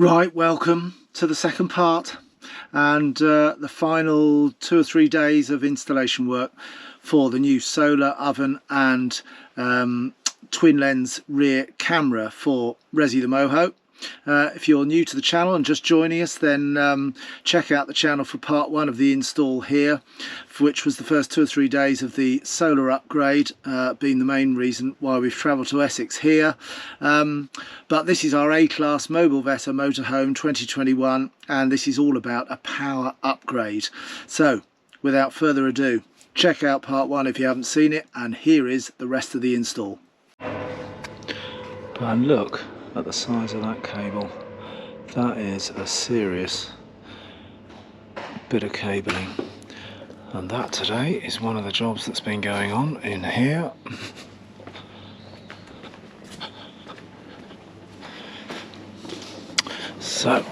Right, welcome to the second part and the final 2 or 3 days of installation work for the new solar oven and twin lens rear camera for Resi the Moho. If you're new to the channel and just joining us, then check out the channel for part 1 of the install here, which was the first 2 or 3 days of the solar upgrade, being the main reason why we've travelled to Essex here. But this is our A Class Mobilvetta Motorhome 2021, and this is all about a power upgrade. So without further ado, check out part 1 if you haven't seen it, and here is the rest of the install. And look at the size of that cable. That is a serious bit of cabling, and that today is one of the jobs that's been going on in here. So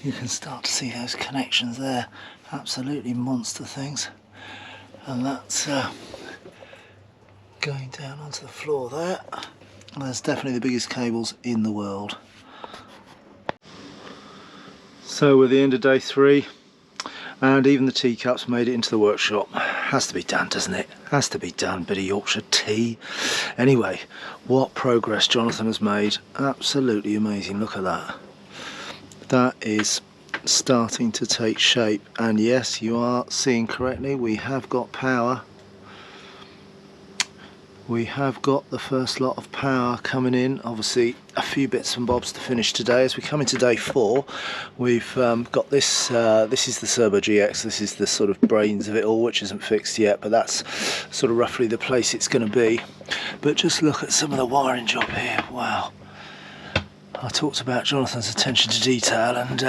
you can start to see those connections there, absolutely monster things, and that's going down onto the floor there. And that's definitely the biggest cables in the world. So we're at the end of day 3, and even the teacups made it into the workshop. Has to be done, doesn't it? Has to be done. Bit of Yorkshire tea. Anyway, what progress Jonathan has made. Absolutely amazing. Look at that. That is starting to take shape, and yes, you are seeing correctly, we have got power. We have got the first lot of power coming in. Obviously a few bits and bobs to finish today. As we come into day 4, we've got this, this is the Serbo GX, this is the sort of brains of it all, which isn't fixed yet, but that's sort of roughly the place it's going to be. But just look at some of the wiring job here. Wow. I talked about Jonathan's attention to detail, and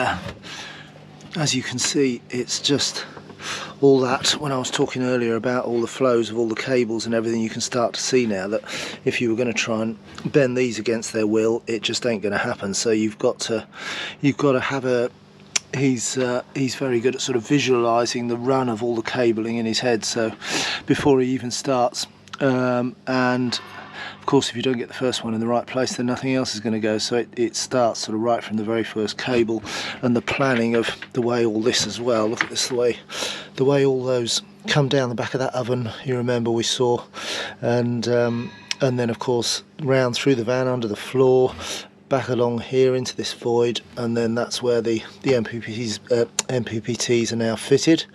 as you can see, it's just all that. When I was talking earlier about all the flows of all the cables and everything, you can start to see now that if you were going to try and bend these against their will, it just ain't going to happen. So you've got to have a he's very good at sort of visualizing the run of all the cabling in his head, so before he even starts, and of course if you don't get the first one in the right place, then nothing else is going to go. So it starts sort of right from the very first cable, and the planning of the way all this as well. Look at this, the way all those come down the back of that oven, you remember we saw, and then of course round through the van under the floor, back along here into this void, and then that's where the MPPTs are now fitted.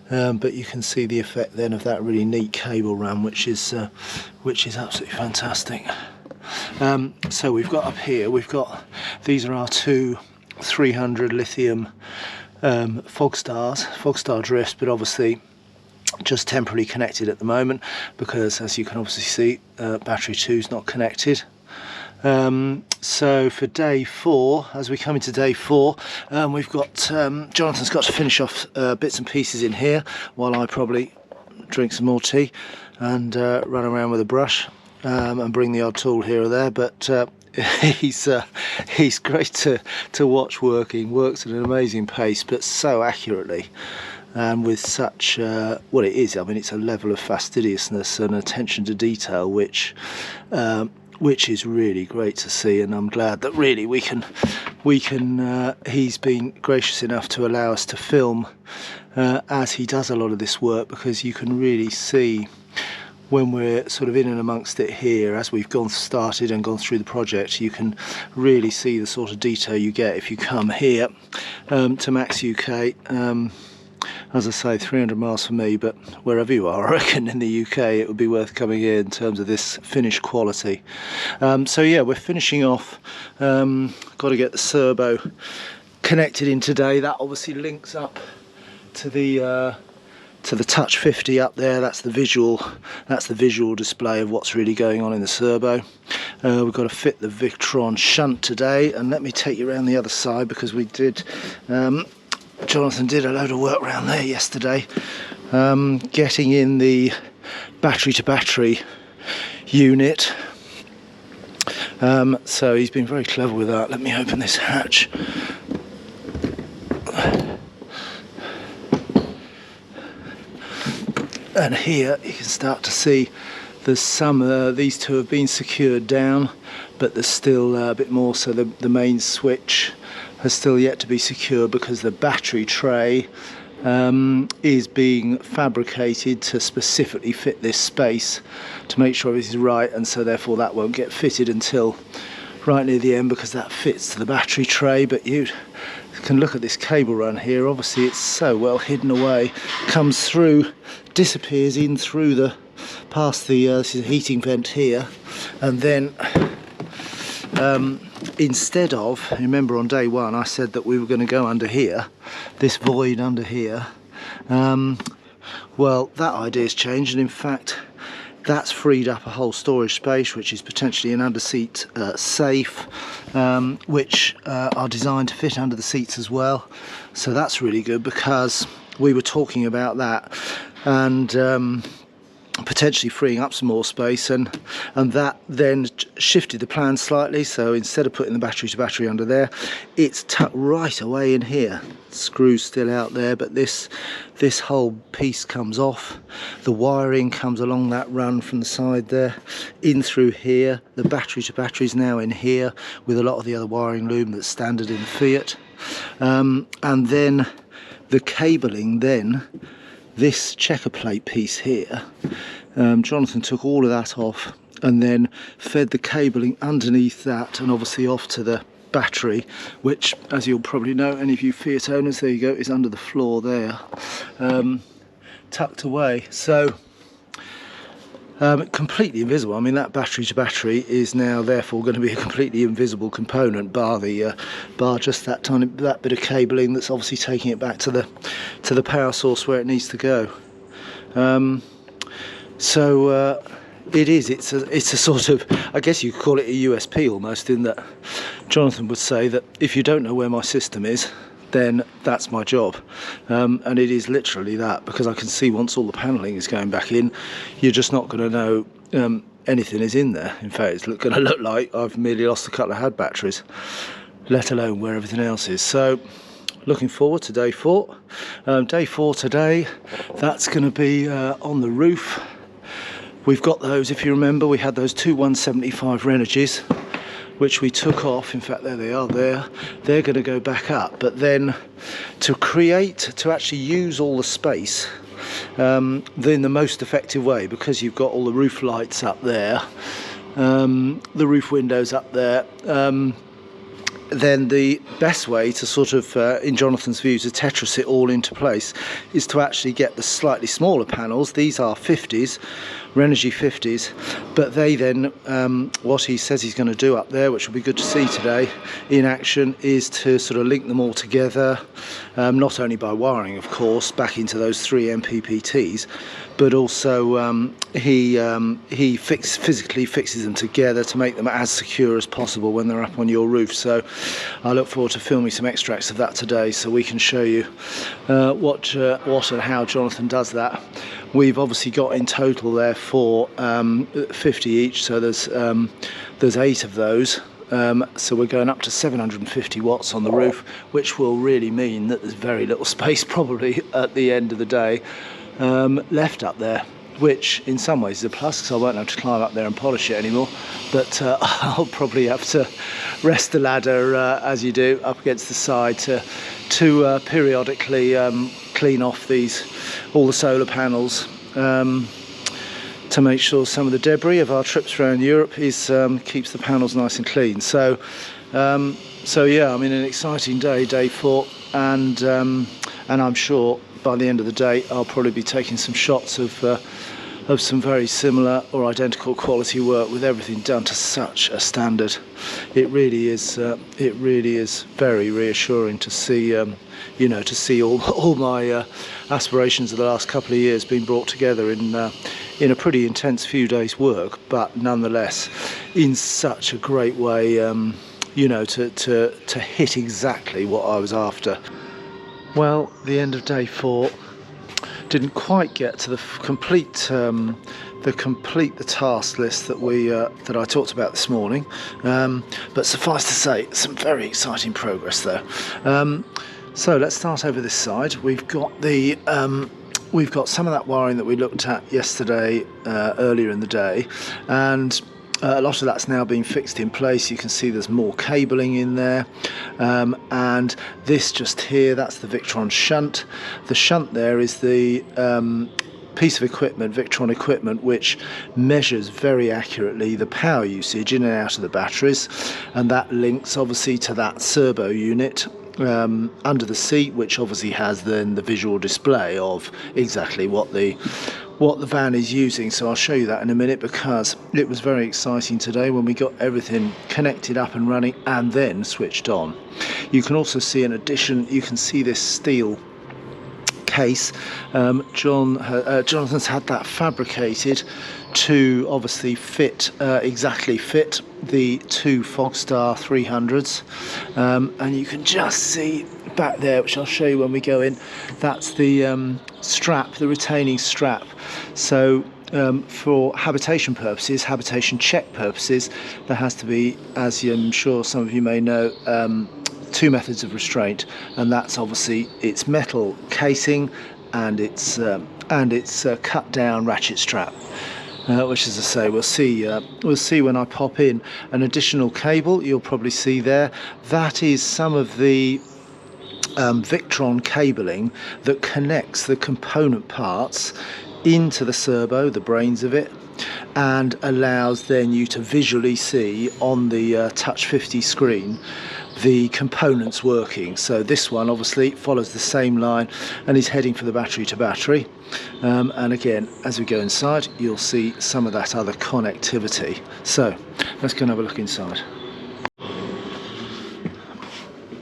But you can see the effect then of that really neat cable run, which is absolutely fantastic. So we've got up here, these are our two 300 lithium Fogstar drifts, but obviously just temporarily connected at the moment, because as you can obviously see, battery 2 is not connected. So for day 4, as we come into day 4, we've got Jonathan's got to finish off bits and pieces in here, while I probably drink some more tea and run around with a brush and bring the odd tool here or there. But he's great to watch working. Works at an amazing pace, but so accurately, and with such well, it is, I mean, it's a level of fastidiousness and attention to detail which is really great to see. And I'm glad that really we can he's been gracious enough to allow us to film as he does a lot of this work, because you can really see when we're sort of in and amongst it here, as we've started and gone through the project, you can really see the sort of detail you get if you come here to MACSUK. As I say, 300 miles for me, but wherever you are, I reckon in the UK it would be worth coming here in terms of this finished quality. So yeah, we're finishing off. Got to get the Serbo connected in today. That obviously links up to the Touch 50 up there. That's the visual display of what's really going on in the Serbo. We've got to fit the Victron shunt today, and let me take you around the other side, because we did. Jonathan did a load of work around there yesterday, getting in the battery to battery unit. So he's been very clever with that. Let me open this hatch. And here you can start to see There's some, these two have been secured down, but there's still a bit more, so the main switch has still yet to be secured because the battery tray is being fabricated to specifically fit this space to make sure everything's right, and so therefore that won't get fitted until right near the end because that fits to the battery tray. But you can look at this cable run here. Obviously it's so well hidden away, comes through, disappears in through the past the this is a heating vent here, and then instead of, remember on day one I said that we were going to go under here, this void under here, well, that idea's changed, and in fact that's freed up a whole storage space which is potentially an under-seat safe, which are designed to fit under the seats as well. So that's really good, because we were talking about that and potentially freeing up some more space, and that then shifted the plan slightly. So instead of putting the battery to battery under there, it's tucked right away in here. Screws still out there, but this whole piece comes off. The wiring comes along that run from the side there in through here. The battery to battery is now in here with a lot of the other wiring loom that's standard in Fiat, and then the cabling, then this checker plate piece here, Jonathan took all of that off and then fed the cabling underneath that and obviously off to the battery, which, as you'll probably know, any of you Fiat owners, there you go, is under the floor there, tucked away. So completely invisible. I mean, that battery to battery is now therefore going to be a completely invisible component, bar just that bit of cabling that's obviously taking it back to the power source where it needs to go. It's a sort of, I guess you could call it a USP almost, in that Jonathan would say that if you don't know where my system is, then that's my job, and it is literally that, because I can see once all the panelling is going back in, you're just not going to know anything is in there. In fact, it's going to look like I've merely lost a couple of HAD batteries, let alone where everything else is. So looking forward to day 4. Day 4 today, that's going to be on the roof. We've got those, if you remember, we had those two 175 Renergies, which we took off. In fact, there they are there. They're going to go back up, but then to actually use all the space in the most effective way, because you've got all the roof lights up there, the roof windows up there, then the best way to sort of, in Jonathan's view, to Tetris it all into place is to actually get the slightly smaller panels. These are 50s, Renogy 50s, but they then, what he says he's going to do up there, which will be good to see today in action, is to sort of link them all together, not only by wiring, of course, back into those 3 MPPTs, but also he physically fixes them together to make them as secure as possible when they're up on your roof. So I look forward to filming some extracts of that today, so we can show you what and how Jonathan does that. We've obviously got in total there 50 each, so there's 8 of those. So we're going up to 750 watts on the roof, which will really mean that there's very little space probably at the end of the day left up there, which in some ways is a plus, because I won't have to climb up there and polish it anymore, but I'll probably have to rest the ladder, as you do, up against the side to periodically clean off all the solar panels, to make sure some of the debris of our trips around Europe keeps the panels nice and clean. So yeah, I mean, an exciting day 4, and I'm sure by the end of the day I'll probably be taking some shots of some very similar or identical quality work, with everything done to such a standard. It really is very reassuring to see to see all my aspirations of the last couple of years being brought together in a pretty intense few days work, but nonetheless in such a great way, to hit exactly what I was after. Well, the end of day 4 didn't quite get to complete the task list that I talked about this morning, but suffice to say, some very exciting progress though. So let's start over this side. We've got the we've got some of that wiring that we looked at yesterday, earlier in the day, and a lot of that's now been fixed in place. You can see there's more cabling in there, and this just here, that's the Victron shunt. The shunt there is the piece of equipment, Victron equipment, which measures very accurately the power usage in and out of the batteries, and that links obviously to that servo unit under the seat, which obviously has then the visual display of exactly what the van is using. So I'll show you that in a minute, because it was very exciting today when we got everything connected up and running and then switched on. You can also see, in addition, you can see this steel case. Jonathan's had that fabricated to obviously fit, exactly fit the two Fogstar 300s, and you can just see back there, which I'll show you when we go in, that's the strap, the retaining strap. So for habitation purposes, habitation check purposes, there has to be, as I'm sure some of you may know, two methods of restraint, and that's obviously its metal casing and its cut down ratchet strap, which, as I say, we'll see when I pop in. An additional cable you'll probably see there, that is some of the Victron cabling that connects the component parts into the servo, the brains of it, and allows then you to visually see on the Touch 50 screen the components working. So this one obviously follows the same line and is heading for the battery to battery, and again, as we go inside, you'll see some of that other connectivity. So let's go and have a look inside.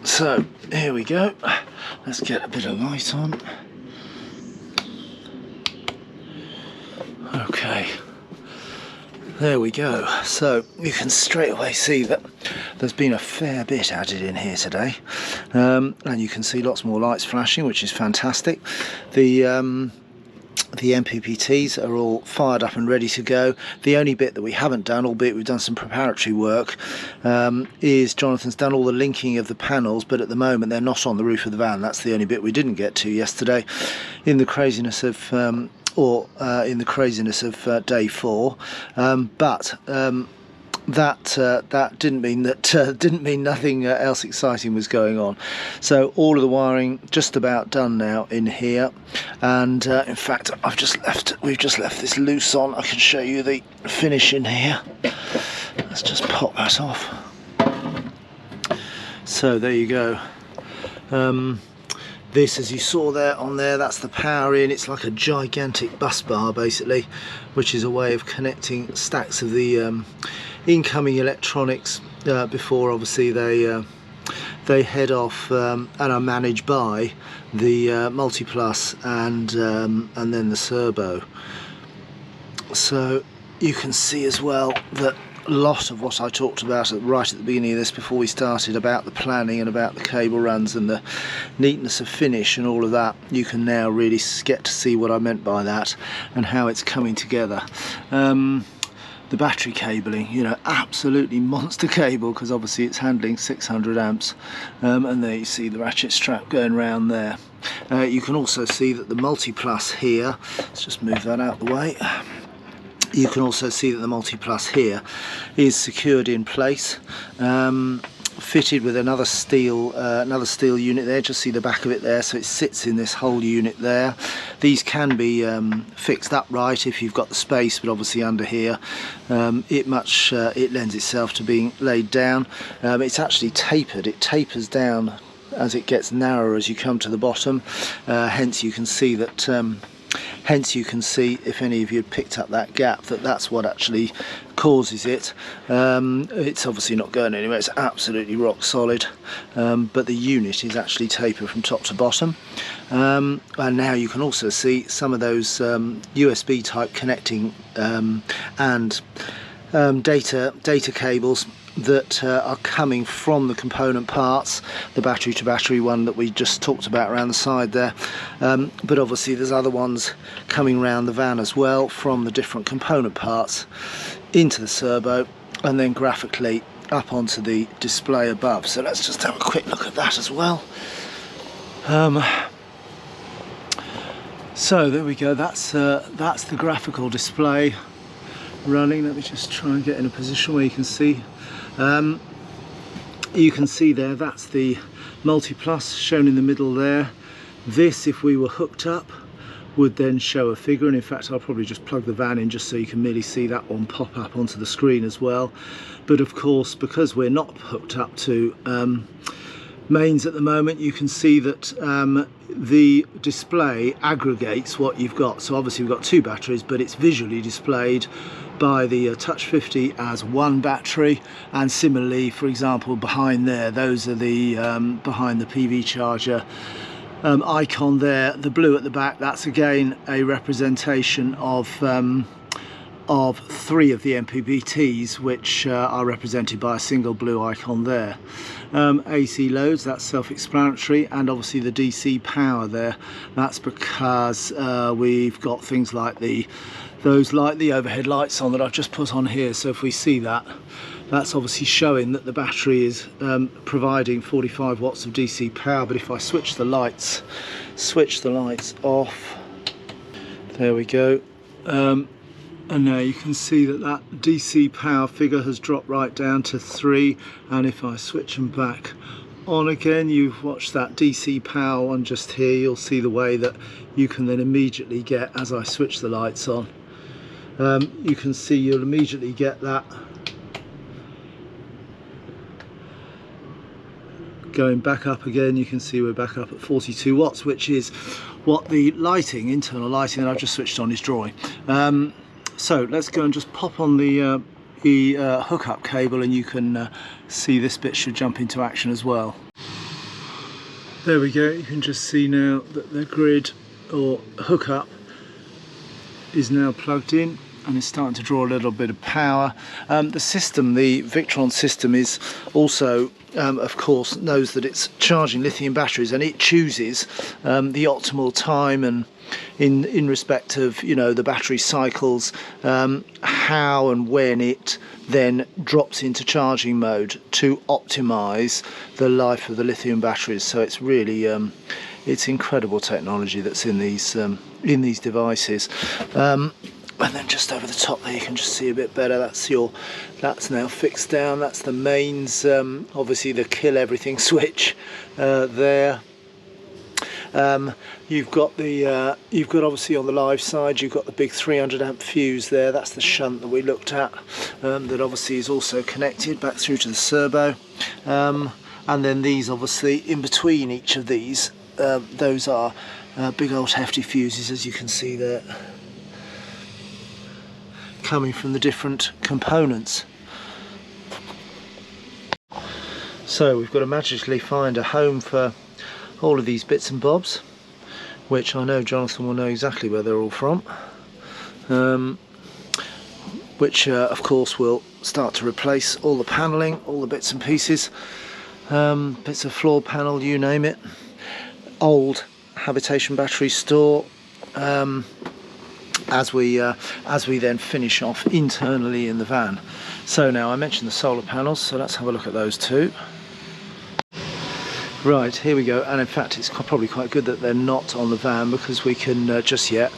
So here we go, let's get a bit of light on. Okay, there we go. So you can straight away see that there's been a fair bit added in here today, and you can see lots more lights flashing, which is fantastic. The MPPTs are all fired up and ready to go. The only bit that we haven't done, albeit we've done some preparatory work, is Jonathan's done all the linking of the panels, but at the moment they're not on the roof of the van. That's the only bit we didn't get to yesterday in the craziness of day 4, but that didn't mean nothing else exciting was going on. So all of the wiring just about done now in here, and in fact we've just left this loose on. I can show you the finish in here. Let's just pop that off. So there you go. This, as you saw there on there, that's the power in. It's like a gigantic bus bar basically, which is a way of connecting stacks of the incoming electronics before obviously they head off and are managed by the Multiplus and then the servo. So you can see as well that a lot of what I talked about right at the beginning of this, before we started, about the planning and about the cable runs and the neatness of finish and all of that, you can now really get to see what I meant by that and how it's coming together. The battery cabling, you know, absolutely monster cable, because obviously it's handling 600 amps, and there you see the ratchet strap going around there. You can also see that the Multiplus here, let's just move that out of the way. You can also see that the Multiplus here is secured in place, fitted with another steel unit there. Just see the back of it there, so it sits in this whole unit there. These can be fixed upright if you've got the space, but obviously under here it lends itself to being laid down. It's actually tapered. It tapers down as it gets narrower as you come to the bottom, hence you can see that if any of you had picked up that gap, that's what actually causes it. It's obviously not going anywhere, it's absolutely rock solid, but the unit is actually tapered from top to bottom. And now you can also see some of those USB type connecting and data cables that are coming from the component parts, the battery to battery one that we just talked about around the side there, but obviously there's other ones coming around the van as well from the different component parts into the servo and then graphically up onto the display above. So let's just have a quick look at that as well. So there we go, that's the graphical display running. Let me just try and get in a position where you can see. You can see there, that's the MultiPlus shown in the middle there. This, if we were hooked up, would then show a figure, and in fact I'll probably just plug the van in just so you can merely see that one pop up onto the screen as well. But of course, because we're not hooked up to mains at the moment, you can see that the display aggregates what you've got. So obviously we've got 2 batteries, but it's visually displayed by the Touch 50 as 1 battery, and similarly, for example, behind there, those are the behind the PV charger icon there, the blue at the back, that's again a representation of 3 of the MPPTs, which are represented by a single blue icon there. AC loads, that's self-explanatory, and obviously the DC power there, that's because we've got things like the overhead lights on that I've just put on here. So if we see that, that's obviously showing that the battery is providing 45 watts of DC power. But if I switch the lights off, there we go, and now you can see that that DC power figure has dropped right down to 3, and if I switch them back on again, you've watched that DC power one just here, you'll see the way that you can then immediately get, as I switch the lights on, you can see you'll immediately get that going back up again. You can see we're back up at 42 watts, which is what the lighting, internal lighting that I've just switched on, is drawing. So let's go and just pop on the hookup cable, and you can see this bit should jump into action as well. There we go, you can just see now that the grid or hookup is now plugged in and it's starting to draw a little bit of power. The system, the Victron system, is also of course knows that it's charging lithium batteries, and it chooses the optimal time and in respect of, you know, the battery cycles, how and when it then drops into charging mode to optimize the life of the lithium batteries. So it's really it's incredible technology that's in these devices. And then just over the top there you can just see a bit better, that's now fixed down, that's the mains, obviously the kill everything switch there. You've got obviously on the live side, you've got the big 300 amp fuse there, that's the shunt that we looked at, that obviously is also connected back through to the servo. And then these, obviously in between each of these, those are big old hefty fuses, as you can see there, coming from the different components. So we've got to magically find a home for all of these bits and bobs, which I know Jonathan will know exactly where they're all from, which of course will start to replace all the panelling, all the bits and pieces, bits of floor panel, you name it, old habitation battery store, as we then finish off internally in the van. So now I mentioned the solar panels, so let's have a look at those too. Right, here we go, and in fact it's probably quite good that they're not on the van, because we can just yet,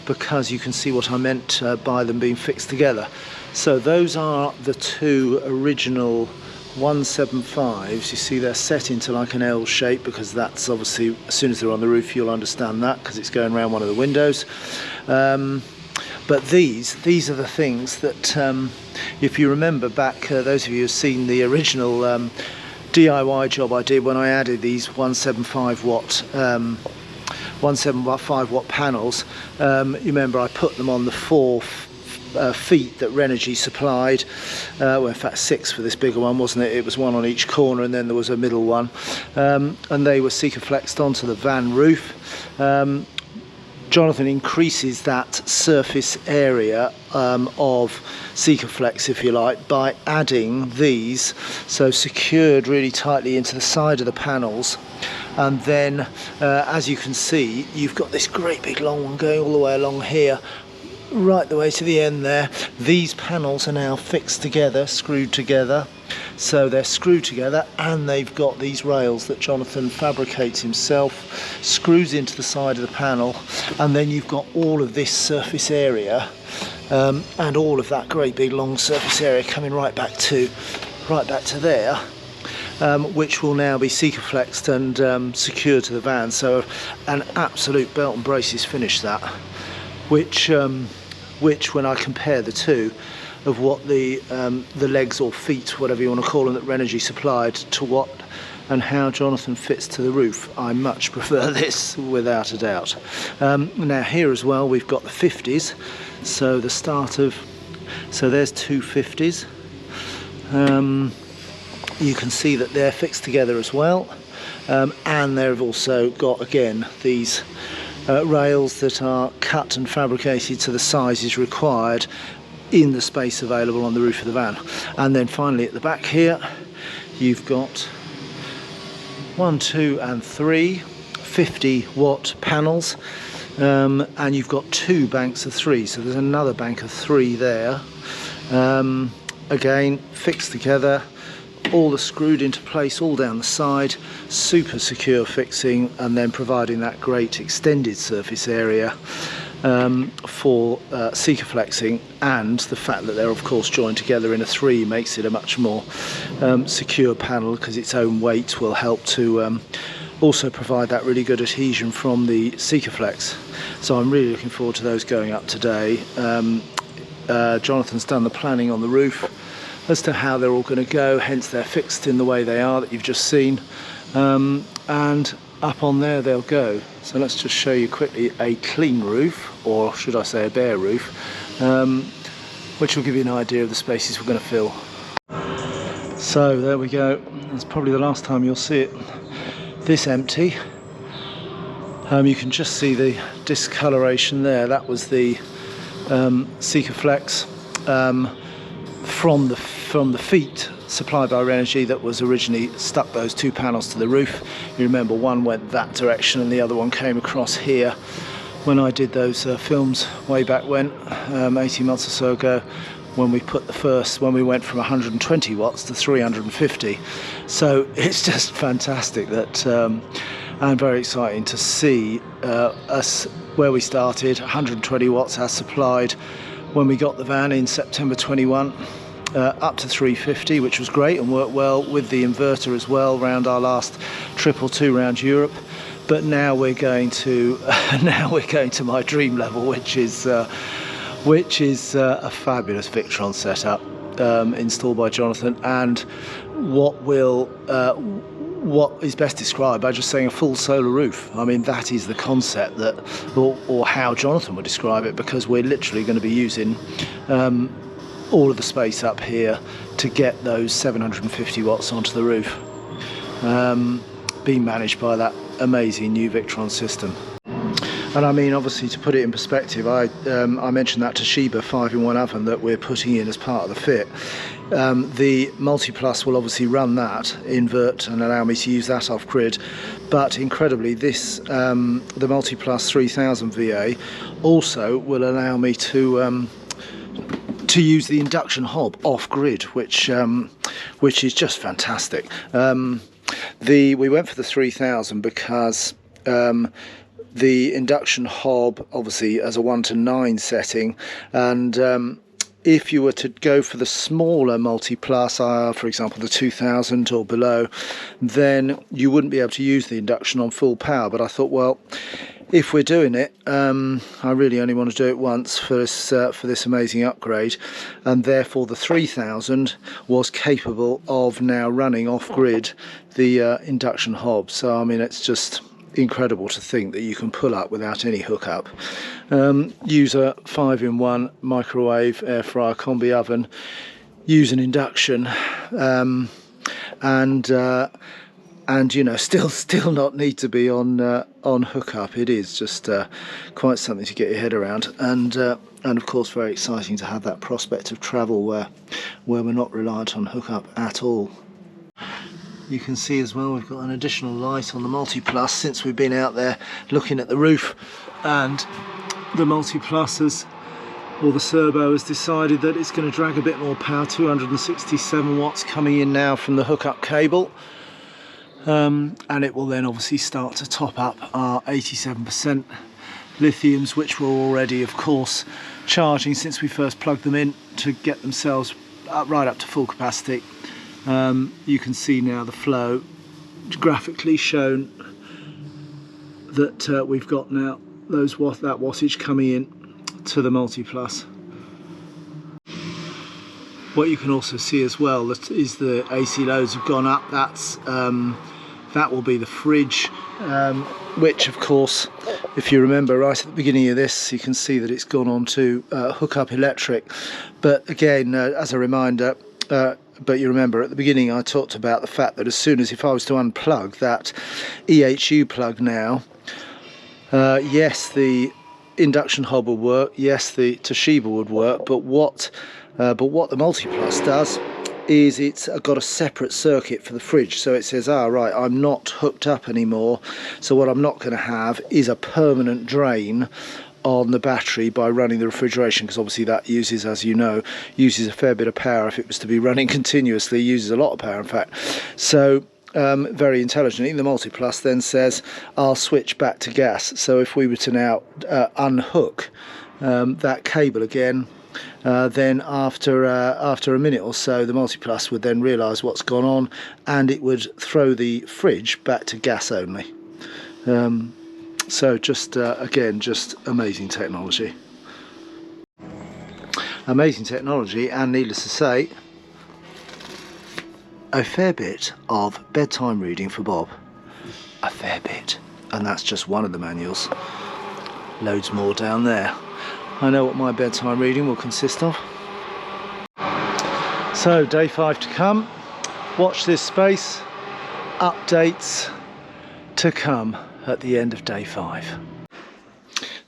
because you can see what I meant by them being fixed together. So those are the 2 original 175s. You see they're set into like an L shape, because that's obviously, as soon as they're on the roof you'll understand that, because it's going around one of the windows. But these are the things that, if you remember back, those of you who've seen the original DIY job I did when I added these 175 watt panels, you remember I put them on the 4 feet that Renogy supplied, well in fact 6 for this bigger one, wasn't it? It was 1 on each corner and then there was a middle one, and they were Sikaflexed onto the van roof. Jonathan increases that surface area of Sikaflex, if you like, by adding these, so secured really tightly into the side of the panels. And then as you can see, you've got this great big long one going all the way along here, right the way to the end there. These panels are now fixed together, screwed together, So they're screwed together, and they've got these rails that Jonathan fabricates himself, screws into the side of the panel, and then you've got all of this surface area and all of that great big long surface area coming right back to there, which will now be Sikaflexed and secured to the van. So an absolute belt and braces finish, that, which when I compare the two of what the legs or feet, whatever you want to call them, that Renogy supplied, to what and how Jonathan fits to the roof, I much prefer this, without a doubt. Now here as well we've got the 50s, so the start of, so there's two 50s. You can see that they're fixed together as well, and they've also got, again, these rails that are cut and fabricated to the sizes required in the space available on the roof of the van. And then finally at the back here you've got 1, 2 and 3 50-watt panels, and you've got 2 banks of 3, so there's another bank of 3 there, again fixed together, all are screwed into place all down the side, super secure fixing, and then providing that great extended surface area for Sikaflexing, and the fact that they're of course joined together in a 3 makes it a much more secure panel, because its own weight will help to also provide that really good adhesion from the Sikaflex. So I'm really looking forward to those going up today. Jonathan's done the planning on the roof as to how they're all going to go, hence they're fixed in the way they are that you've just seen, and up on there they'll go. So let's just show you quickly a clean roof, or should I say a bare roof, which will give you an idea of the spaces we're going to fill. So there we go, that's probably the last time you'll see it this empty. You can just see the discoloration there. That was the Sikaflex from the feet supplied by Renogy that was originally stuck those 2 panels to the roof. You remember one went that direction and the other one came across here when I did those films way back when, 18 months or so ago, when we put when we went from 120 watts to 350. So it's just fantastic that, and very exciting to see us where we started, 120 watts as supplied when we got the van in September 21, up to 350, which was great and worked well with the inverter as well round our last trip or 2 around Europe. But now we're going to my dream level, which is a fabulous Victron setup installed by Jonathan, and what is best described by just saying a full solar roof. I mean, that is the concept that, or how Jonathan would describe it, because we're literally going to be using all of the space up here to get those 750 watts onto the roof, being managed by that amazing new Victron system. And I mean, obviously, to put it in perspective, I mentioned that Toshiba 5-in-1 oven that we're putting in as part of the fit. The MultiPlus will obviously run that, invert, and allow me to use that off grid. But incredibly, this the MultiPlus 3000 VA also will allow me to use the induction hob off grid, which is just fantastic. We went for the 3000 because the induction hob obviously as a 1 to 9 setting, and if you were to go for the smaller MultiPlus, for example the 2000 or below, then you wouldn't be able to use the induction on full power. But I thought, well, if we're doing it, I really only want to do it once for this amazing upgrade, and therefore the 3000 was capable of now running off grid the induction hob. So I mean, it's just incredible to think that you can pull up without any hookup, use a 5-in-1 microwave, air fryer, combi oven, use an induction, and you know, still not need to be on hookup. It is just quite something to get your head around, and of course very exciting to have that prospect of travel where we're not reliant on hookup at all. You can see as well we've got an additional light on the MultiPlus since we've been out there looking at the roof, and the MultiPlus has or the servo has decided that it's going to drag a bit more power. 267 watts coming in now from the hookup cable, and it will then obviously start to top up our 87% lithiums, which were already of course charging since we first plugged them in to get themselves right up to full capacity. You can see now the flow graphically shown that we've got now that wattage coming in to the MultiPlus. What you can also see as well is the AC loads have gone up. That will be the fridge, which of course, if you remember right at the beginning of this, you can see that it's gone on to hook up electric. But again, as a reminder, but you remember at the beginning I talked about the fact that as soon as if I was to unplug that EHU plug now, yes, the induction hob will work, yes, the Toshiba would work, but what the MultiPlus does is it's got a separate circuit for the fridge. So it says, right, I'm not hooked up anymore, so what I'm not going to have is a permanent drain on the battery by running the refrigeration, because obviously that uses, as you know, uses a fair bit of power. If it was to be running continuously, uses a lot of power in fact. So very intelligently the MultiPlus then says, I'll switch back to gas. So if we were to now unhook that cable again, then after a minute or so the MultiPlus would then realise what's gone on, and it would throw the fridge back to gas only. So just again, just amazing technology. Amazing technology, and needless to say, a fair bit of bedtime reading for Bob. A fair bit. And that's just one of the manuals. Loads more down there. I know what my bedtime reading will consist of. So day 5 to come. Watch this space. Updates to come at the end of day 5.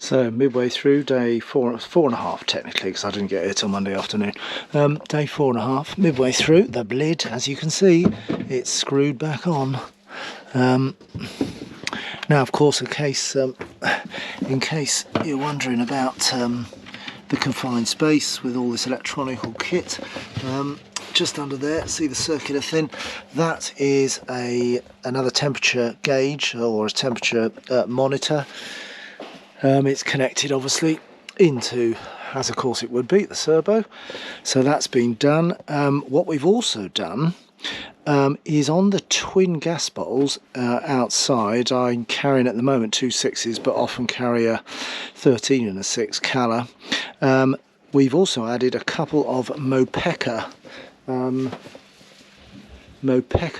So midway through day 4.5 technically, because I didn't get here till Monday afternoon. Day 4.5, midway through. The lid, as you can see, it's screwed back on. Now, of course, in case you're wondering about the confined space with all this electronic kit, just under there, see the circular thing? That is another temperature gauge or a temperature monitor. It's connected obviously into, as of course it would be, the servo. So that's been done. What we've also done is on the twin gas bottles outside. I'm carrying at the moment 2 6s, but often carry a 13 and a 6 Cala. We've also added a couple of MOPECA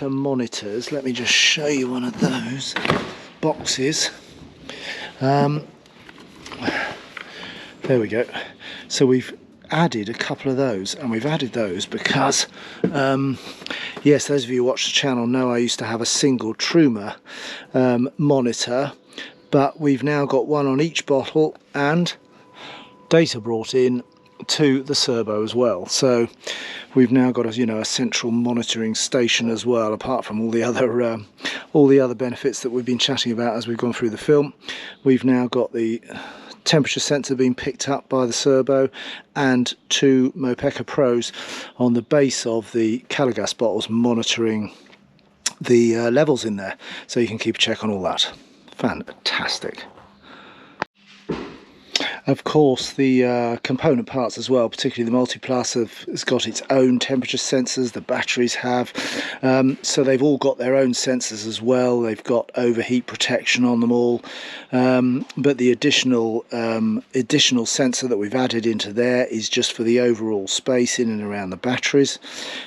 monitors. Let me just show you one of those boxes. There we go. So we've added a couple of those, and we've added those because yes, those of you who watch the channel know I used to have a single Truma monitor, but we've now got one on each bottle and data brought in to the servo as well. So we've now got a central monitoring station as well, apart from all the other benefits that we've been chatting about as we've gone through the film. We've now got the temperature sensor being picked up by the servo, and 2 MOPECA Pros on the base of the Calagas bottles monitoring the levels in there, so you can keep a check on all that. Fantastic. Of course, the component parts as well, particularly the MultiPlus, has got its own temperature sensors. The batteries have, so they've all got their own sensors as well. They've got overheat protection on them all, but the additional sensor that we've added into there is just for the overall space in and around the batteries.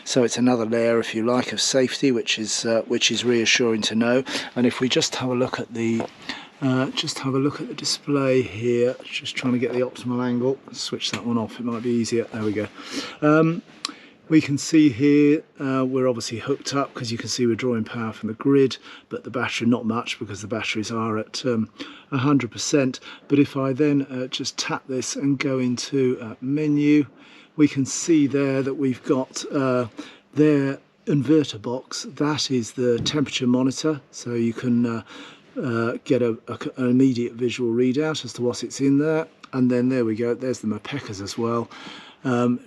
So it's another layer, if you like, of safety, which is reassuring to know. And if we just have a look at the display here, just trying to get the optimal angle. Let's switch that one off, it might be easier. There we go. We can see here we're obviously hooked up, because you can see we're drawing power from the grid, but the battery not much, because the batteries are at 100%. But if I then just tap this and go into menu, we can see there that we've got their inverter box. That is the temperature monitor, so you can get an immediate visual readout as to what it's in there. and then there we go, there's the Mopekas as well,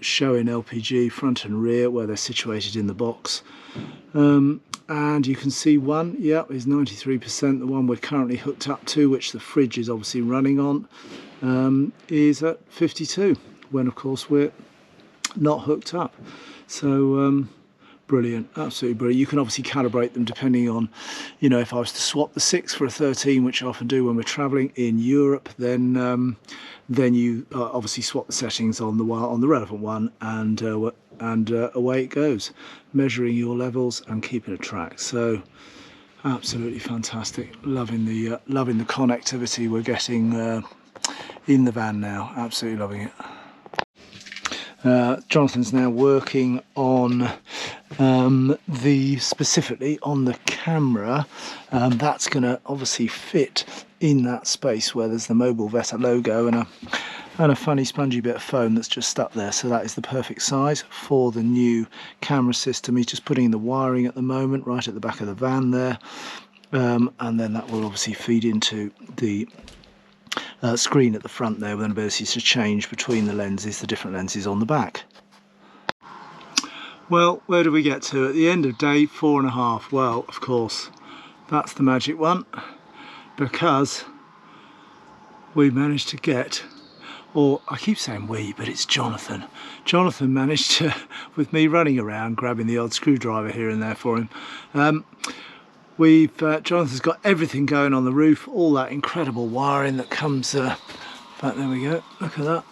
showing LPG front and rear where they're situated in the box. And you can see one, yep, is 93%. The one we're currently hooked up to, which the fridge is obviously running on, is at 52, when of course we're not hooked up. So brilliant, absolutely brilliant. You can obviously calibrate them depending on, you know, if I was to swap the 6 for a 13, which I often do when we're traveling in Europe, then you obviously swap the settings on the relevant one, and away it goes, measuring your levels and keeping a track. So absolutely fantastic. Loving the connectivity we're getting in the van now. Absolutely loving it. Jonathan's now working on specifically on the camera. That's going to obviously fit in that space where there's the Mobilvetta logo and a funny spongy bit of foam that's just stuck there. So that is the perfect size for the new camera system. He's just putting in the wiring at the moment right at the back of the van there, and then that will obviously feed into the screen at the front there with an ability to change between the lenses, the different lenses on the back. Well, where do we get to at the end of day 4.5? Well, of course, that's the magic one, because we managed to get, or I keep saying we, but it's Jonathan. Jonathan managed to, with me running around grabbing the odd screwdriver here and there for him, Jonathan's got everything going on the roof, all that incredible wiring that comes, in fact, there we go, look at that,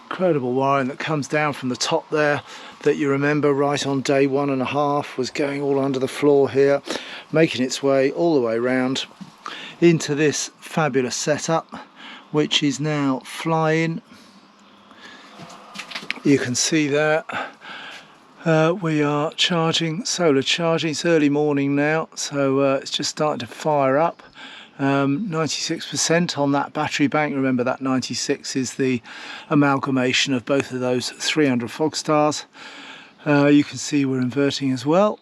incredible wiring that comes down from the top there, that you remember right on day 1.5 was going all under the floor here, making its way all the way around into this fabulous setup, which is now flying. You can see there. We are charging, solar charging. It's early morning now, so it's just starting to fire up. 96% on that battery bank. Remember that 96 is the amalgamation of both of those 300 fog stars. You can see we're inverting as well.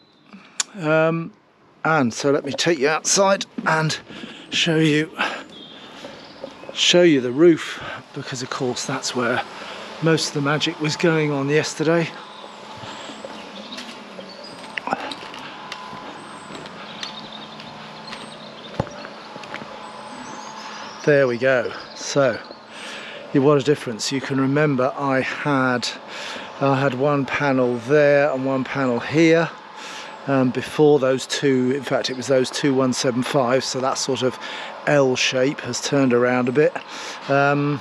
And so let me take you outside and show you the roof, because of course that's where most of the magic was going on yesterday. There we go. So what a difference. You can remember I had one panel there and one panel here before those two. In fact, it was those two 175s, so that sort of L shape has turned around a bit, and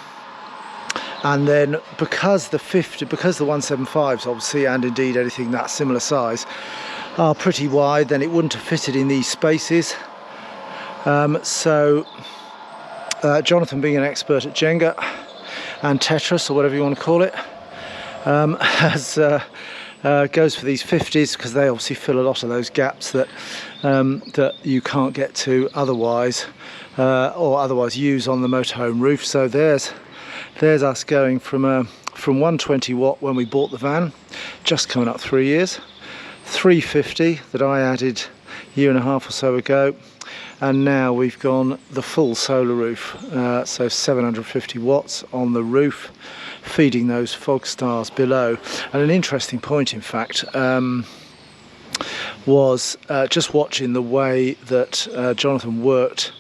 then because the 175s obviously, and indeed anything that similar size, are pretty wide, then it wouldn't have fitted in these spaces. Jonathan, being an expert at Jenga and Tetris, or whatever you want to call it, goes for these 50s, because they obviously fill a lot of those gaps that you can't get to otherwise, or otherwise use on the motorhome roof. So there's us going from 120 watt when we bought the van, just coming up 3 years, 350 that I added a year and a half or so ago, and now we've gone the full solar roof, so 750 watts on the roof, feeding those fog stars below. And an interesting point, in fact, was just watching the way that Jonathan worked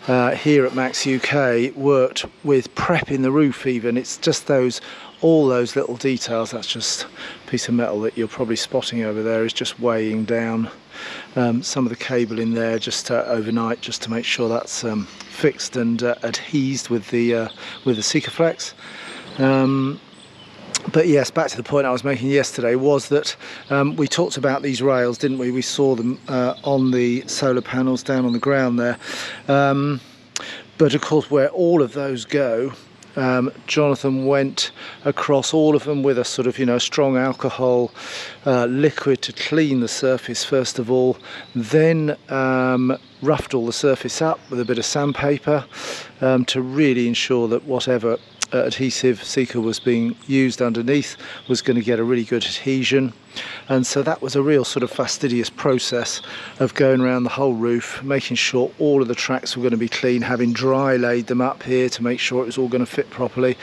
here at MACSUK, worked with prepping the roof even. It's just all those little details. That's just a piece of metal that you're probably spotting over there, is just weighing down some of the cable in there just overnight, just to make sure that's fixed and adhesed with the Sikaflex. But yes, back to the point I was making yesterday, was that we talked about these rails, didn't we? We saw them on the solar panels down on the ground there. But of course, where all of those go, Jonathan went across all of them with a sort of, strong alcohol liquid to clean the surface first of all, then roughed all the surface up with a bit of sandpaper to really ensure that whatever adhesive seeker was being used underneath was going to get a really good adhesion, and so that was a real sort of fastidious process of going around the whole roof, making sure all of the tracks were going to be clean, having dry laid them up here to make sure it was all going to fit properly,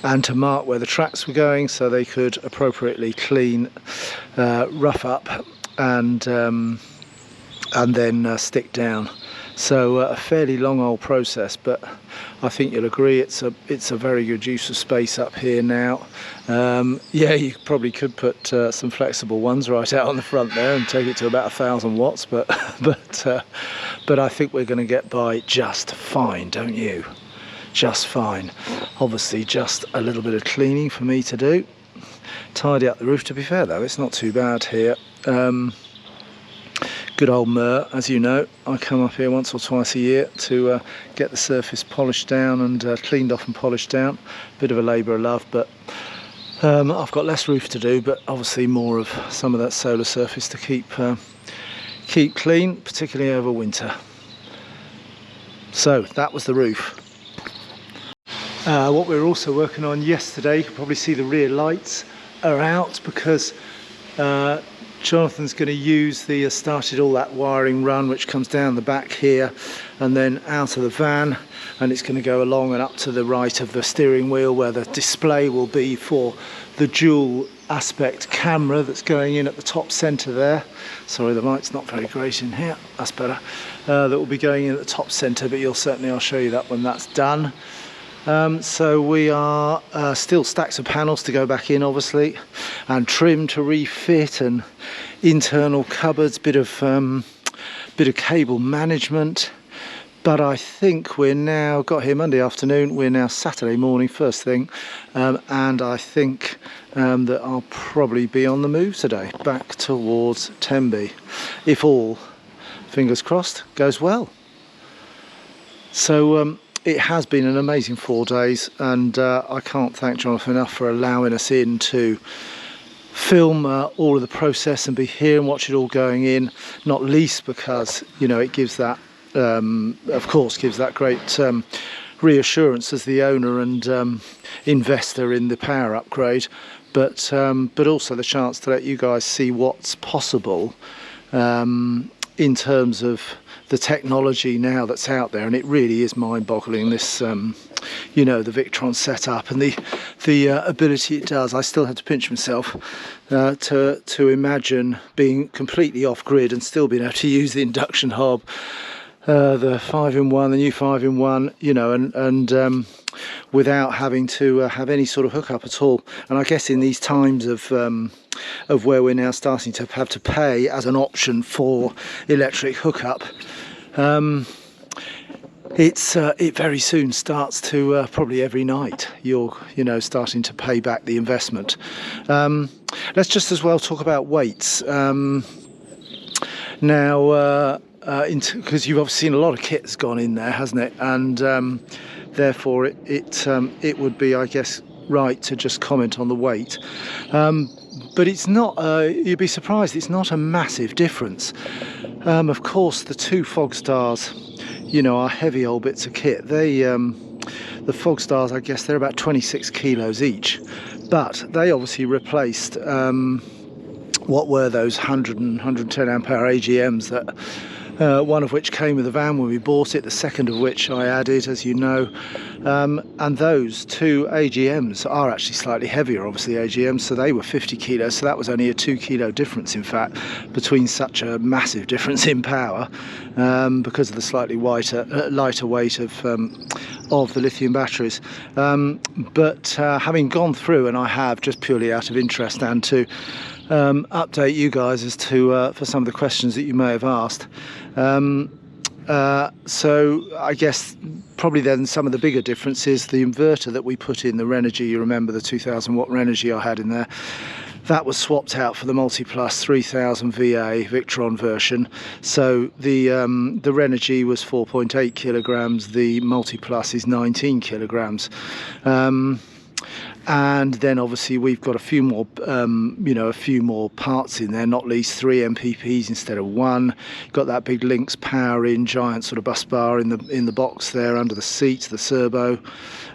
and to mark where the tracks were going so they could appropriately clean, rough up, and then stick down. So a fairly long old process, but I think you'll agree it's a very good use of space up here now. Yeah, you probably could put some flexible ones right out on the front there and take it to about 1,000 watts, but I think we're going to get by just fine, don't you? Just fine. Obviously just a little bit of cleaning for me to do. Tidy up the roof. To be fair though, it's not too bad here. Good old Mer, as you know, I come up here once or twice a year to get the surface polished down and cleaned off and polished down. Bit of a labour of love, but I've got less roof to do, but obviously more of some of that solar surface to keep clean, particularly over winter. So that was the roof. What we were also working on yesterday, you can probably see the rear lights are out because Jonathan's going to use the started all that wiring run which comes down the back here and then out of the van, and it's going to go along and up to the right of the steering wheel where the display will be for the dual aspect camera that's going in at the top centre there. Sorry, the light's not very great in here, that's better. That will be going in at the top centre, but I'll show you that when that's done. So we are still stacks of panels to go back in, obviously, and trim to refit, and internal cupboards, bit of cable management. But I think we're now got here Monday afternoon. We're now Saturday morning, first thing, and I think that I'll probably be on the move today, back towards Tenby, if all, fingers crossed, goes well. So. It has been an amazing 4 days, and I can't thank Jonathan enough for allowing us in to film all of the process and be here and watch it all going in, not least because, you know, it gives that, of course, gives that great reassurance as the owner and investor in the power upgrade, but also the chance to let you guys see what's possible in terms of the technology now that's out there. And it really is mind-boggling, this you know, the Victron setup and the ability it does. I still had to pinch myself to imagine being completely off-grid and still being able to use the induction hob, the 5-in-1, the new 5-in-1, you know, and without having to have any sort of hookup at all. And I guess in these times of where we're now starting to have to pay as an option for electric hookup, it very soon starts to probably every night you're starting to pay back the investment. Let's just as well talk about weights now, because you've obviously seen a lot of kit has gone in there, hasn't it? And therefore it would be, I guess, right to just comment on the weight. But it's not, you'd be surprised, it's not a massive difference. Of course, the two Fogstars, you know, are heavy old bits of kit. They, the Fogstars, I guess, they're about 26 kilos each, but they obviously replaced what were those 100 and 110 ampere AGMs that one of which came with the van when we bought it, the second of which I added, as you know, and those two AGMs are actually slightly heavier, obviously, AGMs, so they were 50 kilos, so that was only a 2 kilo difference, in fact, between such a massive difference in power, because of the slightly lighter weight of the lithium batteries. But having gone through, and I have, just purely out of interest and to update you guys as to for some of the questions that you may have asked. So I guess probably then some of the bigger difference is the inverter that we put in, the Renogy. You remember the 2000 watt Renogy I had in there, that was swapped out for the MultiPlus 3000 VA Victron version. So the Renogy was 4.8 kilograms, the MultiPlus is 19 kilograms. And then obviously we've got a few more, a few more parts in there, not least 3 MPPs instead of 1. Got that big Lynx power in, giant sort of bus bar in the box there under the seat, the servo.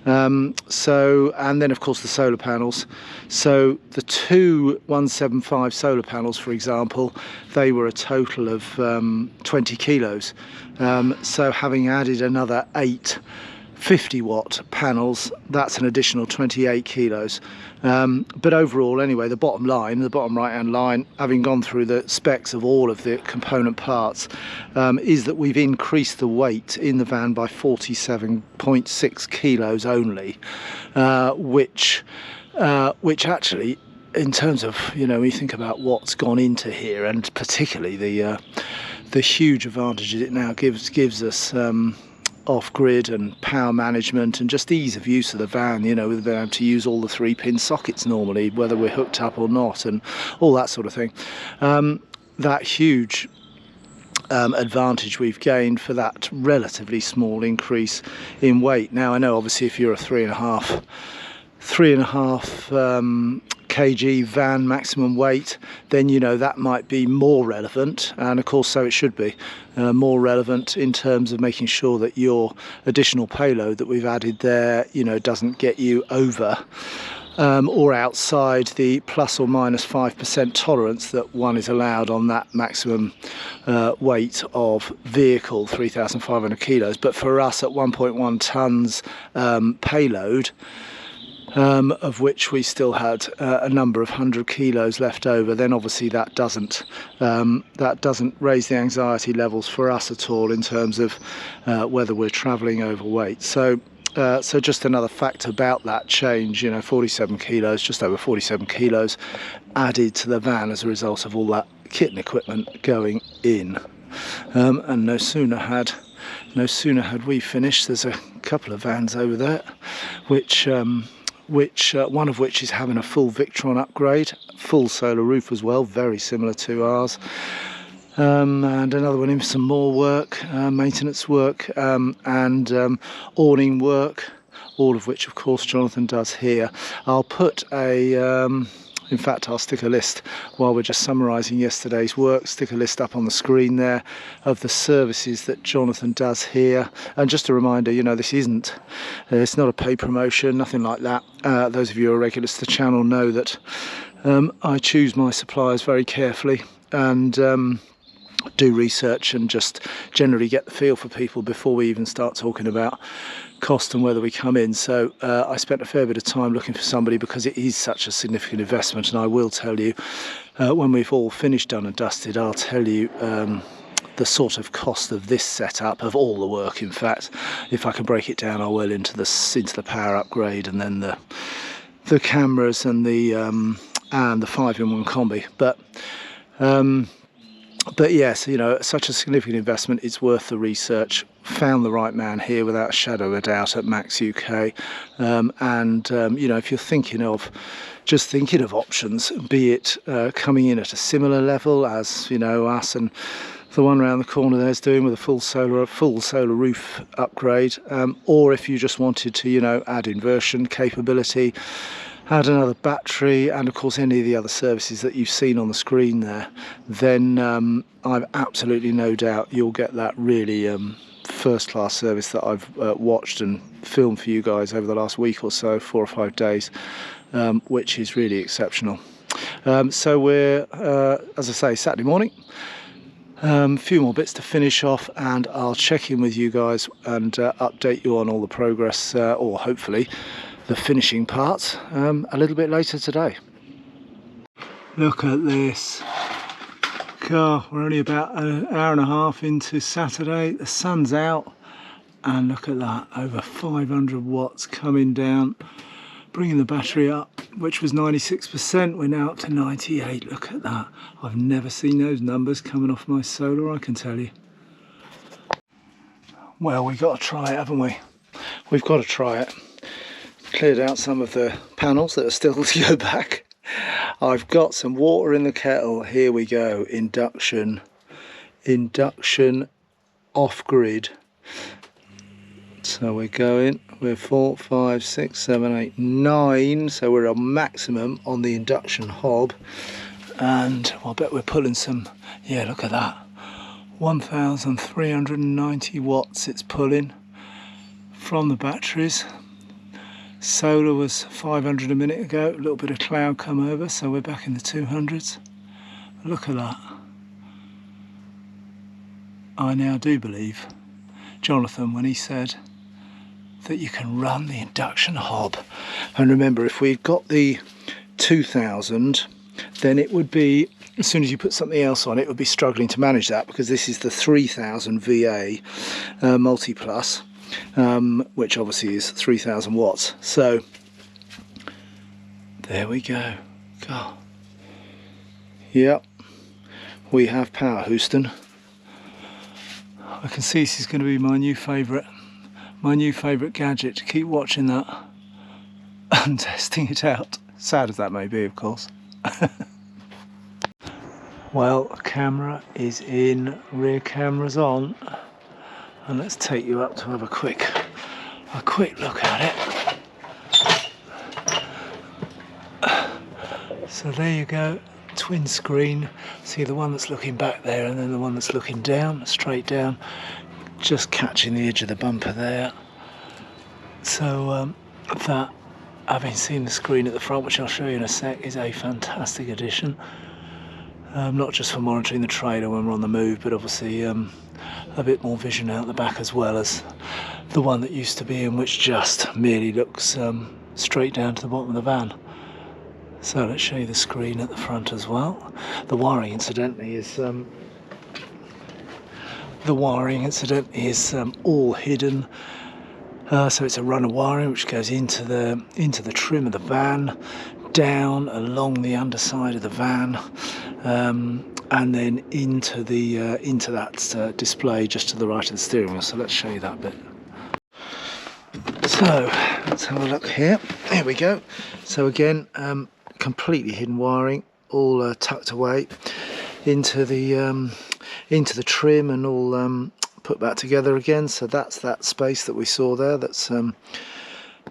And then of course the solar panels. So the 2 175 solar panels, for example, they were a total of 20 kilos. So having added another 8 50-watt panels, that's an additional 28 kilos. But overall, anyway, the bottom right-hand line, having gone through the specs of all of the component parts, is that we've increased the weight in the van by 47.6 kilos only, which actually, in terms of, you think about what's gone into here, and particularly the huge advantages it now gives us, off-grid and power management and just ease of use of the van, with being able to use all the 3-pin sockets normally, whether we're hooked up or not, and all that sort of thing. That huge advantage we've gained for that relatively small increase in weight. Now I know obviously if you're a 3.5 kg van maximum weight, then that might be more relevant, and of course so it should be more relevant in terms of making sure that your additional payload that we've added there doesn't get you over or outside the plus or minus 5% tolerance that one is allowed on that maximum weight of vehicle, 3,500 kilos. But for us at 1.1 tons payload, of which we still had a number of 100 kilos left over, then obviously that doesn't raise the anxiety levels for us at all in terms of whether we're travelling overweight. So just another fact about that change, 47 kilos, just over 47 kilos added to the van as a result of all that kit and equipment going in. And no sooner had we finished, there's a couple of vans over there which one of which is having a full Victron upgrade, full solar roof as well, very similar to ours, and another one in some more work, maintenance work, and awning work, all of which of course Jonathan does here. I'll put in fact, I'll stick a list, while we're just summarising yesterday's work, stick a list up on the screen there of the services that Jonathan does here. And just a reminder, this isn't, it's not a paid promotion, nothing like that. Those of you who are regulars to the channel know that I choose my suppliers very carefully and do research and just generally get the feel for people before we even start talking about cost and whether we come in. So I spent a fair bit of time looking for somebody because it is such a significant investment, and I will tell you when we've all finished, done and dusted, I'll tell you the sort of cost of this setup, of all the work in fact. If I can break it down, I will, into the power upgrade and then the cameras and the 5-in-1 combi. But yes, such a significant investment, it's worth the research. Found the right man here without a shadow of a doubt at MACSUK. If you're thinking of options, be it coming in at a similar level as us and the one around the corner there's doing with a full solar roof upgrade, or if you just wanted to add inversion capability, add another battery, and of course any of the other services that you've seen on the screen there, then I've absolutely no doubt you'll get that really first-class service that I've watched and filmed for you guys over the last week or so, 4 or 5 days, which is really exceptional. So we're, as I say, Saturday morning. A few more bits to finish off, and I'll check in with you guys and update you on all the progress, or hopefully the finishing parts, a little bit later today. Look at this. God, we're only about an hour and a half into Saturday. The sun's out, and look at that, over 500 watts coming down, bringing the battery up, which was 96%. We're now up to 98. Look at that. I've never seen those numbers coming off my solar, I can tell you. Well, we've got to try it, haven't we? We've got to try it. Cleared out some of the panels that are still to go back. I've got some water in the kettle. Here we go. Induction off-grid So we're 4, 5, 6, 7, 8, 9, so we're on maximum on the induction hob, and I bet we're pulling some, yeah, look at that, 1390 watts it's pulling from the batteries. Solar was 500 a minute ago, a little bit of cloud come over, so we're back in the 200s. Look at that. I now do believe Jonathan when he said that you can run the induction hob. And remember, if we'd got the 2000, then it would be, as soon as you put something else on, it would be struggling to manage that, because this is the 3000 VA multi-plus, which obviously is 3000 watts. So there we go. God. Yep, we have power, Houston. I can see this is going to be my new favourite gadget, to keep watching that and testing it out, sad as that may be, of course. Well, camera is in, rear camera's on, and let's take you up to have a quick look at it. So there you go, twin screen. See the one that's looking back there, and then the one that's looking down, straight down, just catching the edge of the bumper there. So that, having seen the screen at the front, which I'll show you in a sec, is a fantastic addition. Not just for monitoring the trailer when we're on the move, but obviously a bit more vision out the back, as well as the one that used to be in, which just merely looks straight down to the bottom of the van. So let's show you the screen at the front as well. The wiring, incidentally, is all hidden. So it's a run of wiring which goes into the trim of the van, down along the underside of the van, and then into that display just to the right of the steering wheel. So let's show you that bit. So let's have a look here. There we go. So again, completely hidden wiring, all tucked away into the trim, and all put back together again. So that's that space that we saw there. That's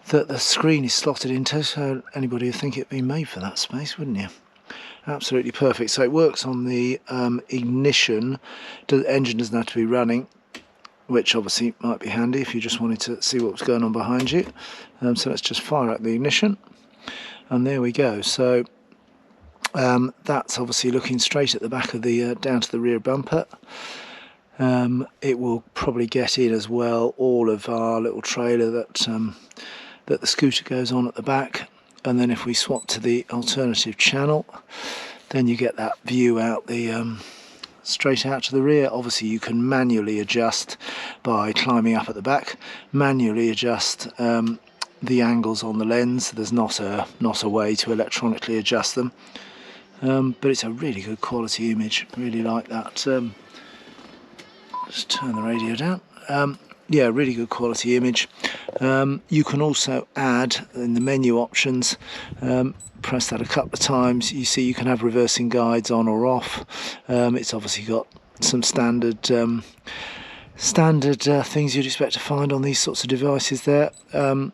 that the screen is slotted into. So anybody would think it'd been made for that space, wouldn't you? Absolutely perfect. So it works on the ignition. The engine doesn't have to be running, which obviously might be handy if you just wanted to see what was going on behind you. So let's just fire up the ignition, and there we go. So that's obviously looking straight at the back of the down to the rear bumper. It will probably get in as well all of our little trailer that the scooter goes on at the back. And then if we swap to the alternative channel, then you get that view out the straight out to the rear. Obviously you can manually adjust by climbing up at the back, manually adjust the angles on the lens. There's not a way to electronically adjust them, but it's a really good quality image. Really like that. Just turn the radio down. Yeah, really good quality image. You can also add in the menu options, press that a couple of times, you see you can have reversing guides on or off. It's obviously got some standard things you'd expect to find on these sorts of devices there, and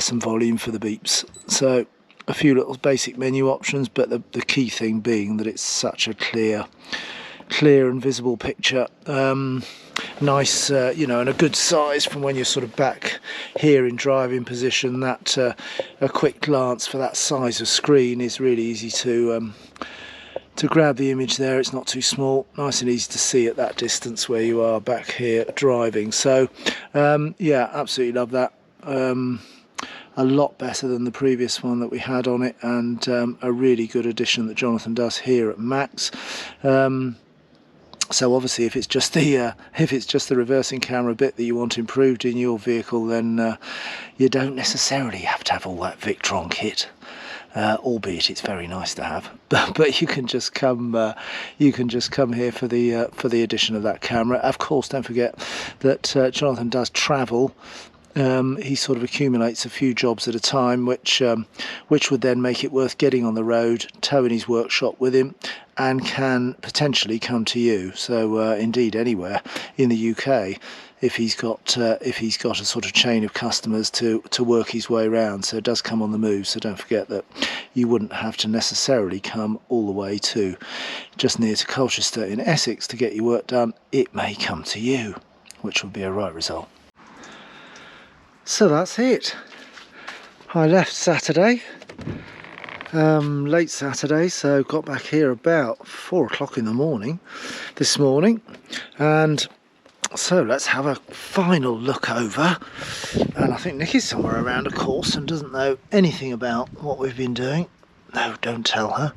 some volume for the beeps. So a few little basic menu options, but the key thing being that it's such a clear and visible picture. Nice, you know, and a good size from when you're sort of back here in driving position. That a quick glance for that size of screen is really easy to grab the image there. It's not too small, nice and easy to see at that distance where you are back here driving. So yeah, absolutely love that. A lot better than the previous one that we had on it, and a really good addition that Jonathan does here at Max. So obviously if it's just the reversing camera bit that you want improved in your vehicle, then you don't necessarily have to have all that Victron kit, albeit it's very nice to have. But you can just come here for the addition of that camera. Of course, don't forget that Jonathan does travel. He sort of accumulates a few jobs at a time, which would then make it worth getting on the road, towing his workshop with him, and can potentially come to you. So indeed anywhere in the UK, if he's got a sort of chain of customers to work his way around. So it does come on the move, so don't forget that you wouldn't have to necessarily come all the way to just near to Colchester in Essex to get your work done. It may come to you, which would be a right result. So that's it. I left Saturday, late Saturday, so got back here about 4 o'clock in the morning this morning, and so let's have a final look over. And I think Nikki's somewhere around, of course, and doesn't know anything about what we've been doing. No, don't tell her.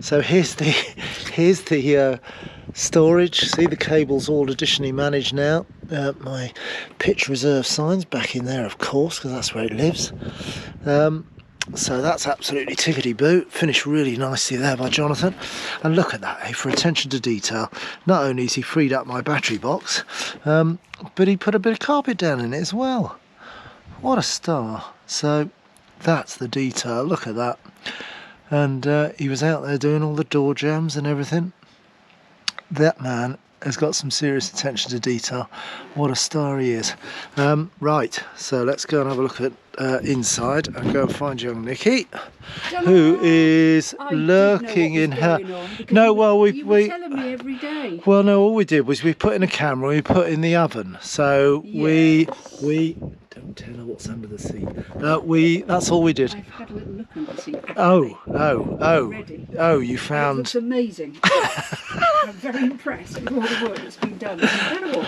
So here's the storage. See, the cable's all additionally managed now. My pitch reserve sign's back in there, of course, because that's where it lives. So that's absolutely tickety-boo. Finished really nicely there by Jonathan. And look at that, for attention to detail. Not only has he freed up my battery box, but he put a bit of carpet down in it as well. What a star. So that's the detail, look at that. And he was out there doing all the door jambs and everything. That man has got some serious attention to detail. What a star he is. Right, so let's go and have a look at inside and go and find young Nikki, who is lurking in her. No, well, you were telling me every day. Well, no, all we did was we put in a camera, we put in the oven. So Yes. we don't tell her what's under the seat. That's all we did. I've had a little look under the seat. Oh, you It found. looks amazing. I'm very impressed with all the work that's been done. It's incredible.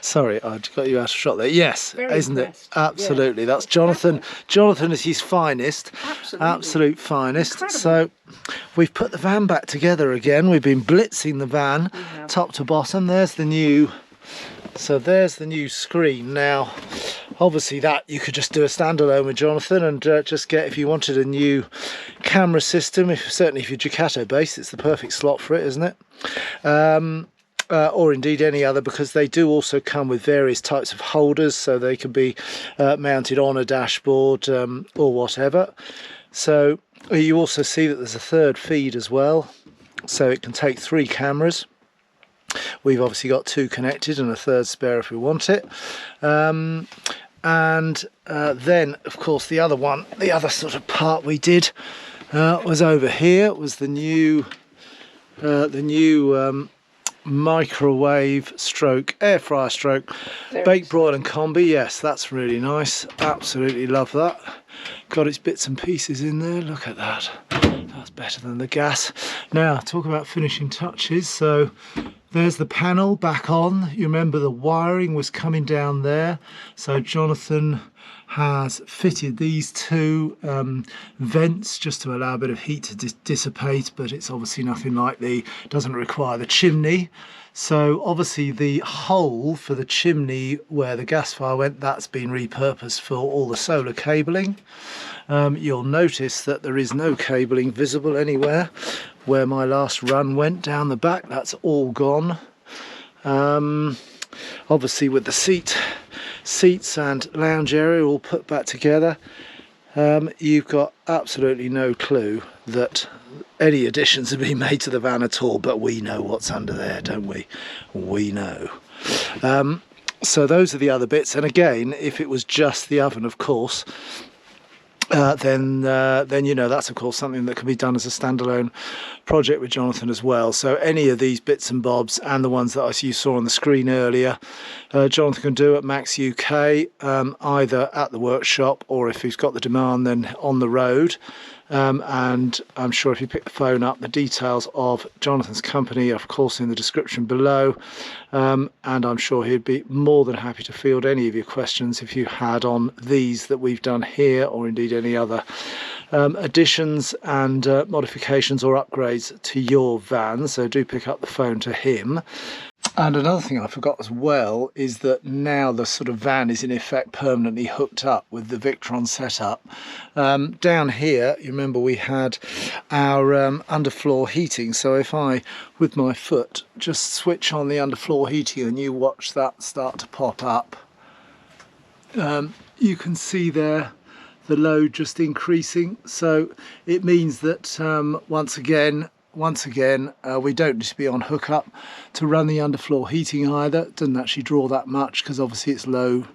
Sorry, I got you out of shot there. Yes, Very isn't impressed. it? Absolutely. That's Jonathan. Jonathan is his finest. Absolutely. Absolute finest. Incredible. So we've put the van back together again. We've been blitzing the van have. top to bottom. There's the new. So there's the new screen. Now, obviously that you could just do a standalone with Jonathan and just get, if you wanted a new camera system, certainly if you're Ducato based, it's the perfect slot for it, isn't it? Or indeed any other, because they do also come with various types of holders, so they can be mounted on a dashboard or whatever. So you also see that there's a third feed as well, so it can take 3 cameras. We've obviously got 2 connected and a third spare if we want it. And then, of course, the other sort of part we did was over here. Was the new microwave stroke air fryer stroke baked broil and combi. Yes, that's really nice. Absolutely love that. Got its bits and pieces in there. Look at that. That's better than the gas. Now, talk about finishing touches. So there's the panel back on. You remember the wiring was coming down there. So Jonathan has fitted these 2 vents just to allow a bit of heat to dissipate, but it's obviously nothing like doesn't require the chimney. So obviously the hole for the chimney where the gas fire went, that's been repurposed for all the solar cabling. You'll notice that there is no cabling visible anywhere where my last run went down the back. That's all gone. Obviously with the seats and lounge area all put back together, you've got absolutely no clue that any additions have been made to the van at all, but we know what's under there, don't we? We know. So those are the other bits, and again, if it was just the oven, of course, then you know that's of course something that can be done as a standalone project with Jonathan as well. So any of these bits and bobs and the ones that you saw on the screen earlier, Jonathan can do at MACSUK, either at the workshop or if he's got the demand then on the road. And I'm sure if you pick the phone up, the details of Jonathan's company are of course in the description below, and I'm sure he'd be more than happy to field any of your questions if you had on these that we've done here, or indeed any other additions and modifications or upgrades to your van. So do pick up the phone to him. And another thing I forgot as well is that now the sort of van is in effect permanently hooked up with the Victron setup. Down here, you remember we had our underfloor heating. So if I, with my foot, just switch on the underfloor heating and you watch that start to pop up, you can see there the load just increasing. So it means that once again, once again, we don't need to be on hookup to run the underfloor heating either. It doesn't actually draw that much because obviously it's low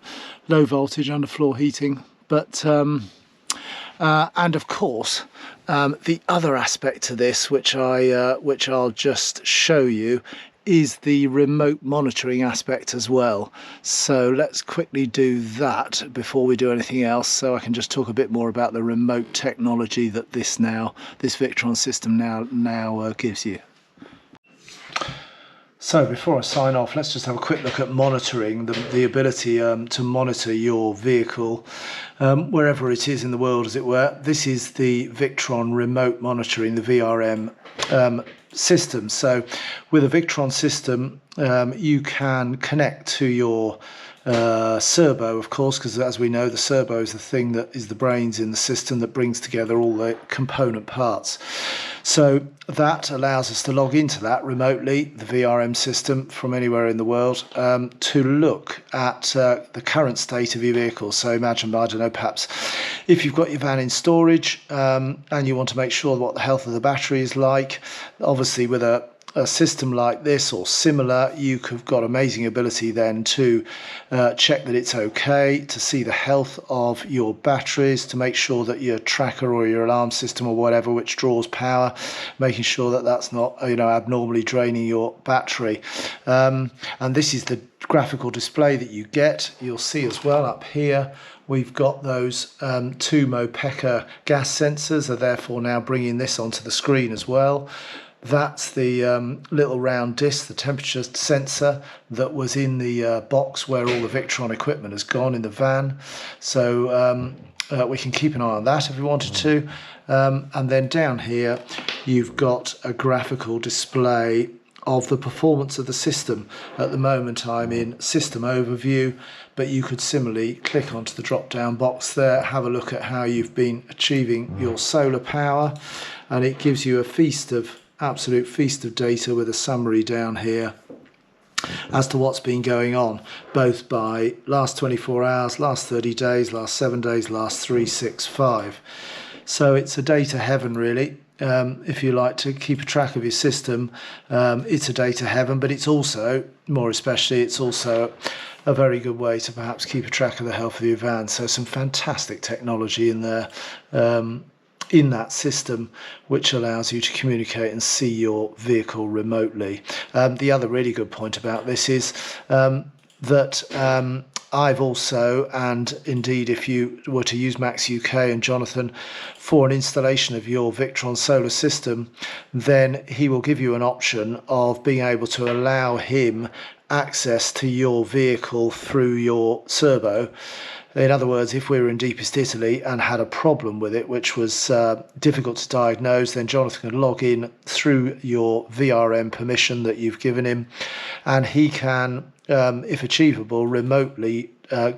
voltage underfloor heating. But and of course, the other aspect to this, which I'll just show you, is the remote monitoring aspect as well. So let's quickly do that before we do anything else, so I can just talk a bit more about the remote technology that this Victron system now gives you. So before I sign off, let's just have a quick look at monitoring, the ability to monitor your vehicle wherever it is in the world, as it were. This is the Victron remote monitoring, the VRM system. So with a Victron system, you can connect to your servo, of course, because as we know, the servo is the thing that is the brains in the system that brings together all the component parts. So that allows us to log into that remotely, the VRM system, from anywhere in the world, to look at the current state of your vehicle. So imagine, I don't know, perhaps if you've got your van in storage and you want to make sure what the health of the battery is like, obviously with a system like this or similar, you've got amazing ability then to check that it's okay, to see the health of your batteries, to make sure that your tracker or your alarm system or whatever which draws power, making sure that that's not abnormally draining your battery. And this is the graphical display that you get. You'll see as well up here we've got those two MOBvetta gas sensors, are therefore now bringing this onto the screen as well. That's the little round disc, the temperature sensor that was in the box where all the Victron equipment has gone in the van. So we can keep an eye on that if we wanted to. And then down here, you've got a graphical display of the performance of the system. At the moment, I'm in system overview, but you could similarly click onto the drop down box there, have a look at how you've been achieving your solar power, and it gives you a absolute feast of data with a summary down here as to what's been going on, both by last 24 hours, last 30 days, last 7 days, last 365. So it's a data heaven really. If you like to keep a track of your system, it's a data heaven, but it's also, more especially, it's also a very good way to perhaps keep a track of the health of your van. So some fantastic technology in there, in that system, which allows you to communicate and see your vehicle remotely. The other really good point about this is that I've also, and indeed if you were to use MACSUK and Jonathan for an installation of your Victron solar system, then he will give you an option of being able to allow him access to your vehicle through your servo. In other words, if we were in deepest Italy and had a problem with it, which was difficult to diagnose, then Jonathan can log in through your VRM permission that you've given him, and he can, if achievable, remotely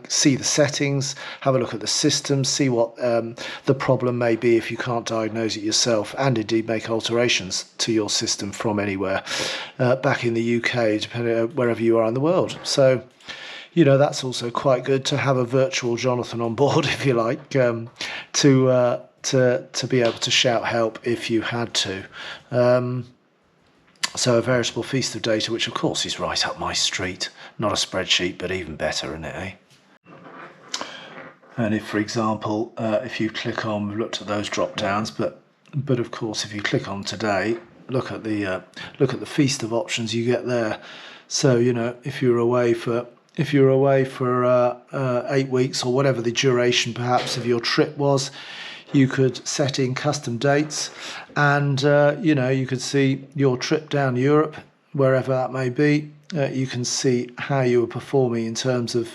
see the settings, have a look at the system, see what the problem may be if you can't diagnose it yourself, and indeed make alterations to your system from anywhere back in the UK, depending on wherever you are in the world. So, you know, that's also quite good to have a virtual Jonathan on board, if you like, to be able to shout help if you had to. So a veritable feast of data, which of course is right up my street. Not a spreadsheet, but even better, isn't it, eh? And if, for example, if you click on, we've looked at those drop downs, but of course, if you click on today, look at the feast of options you get there. So, you know, if you're away for 8 weeks or whatever the duration perhaps of your trip was, you could set in custom dates, and you know, you could see your trip down Europe, wherever that may be. You can see how you were performing in terms of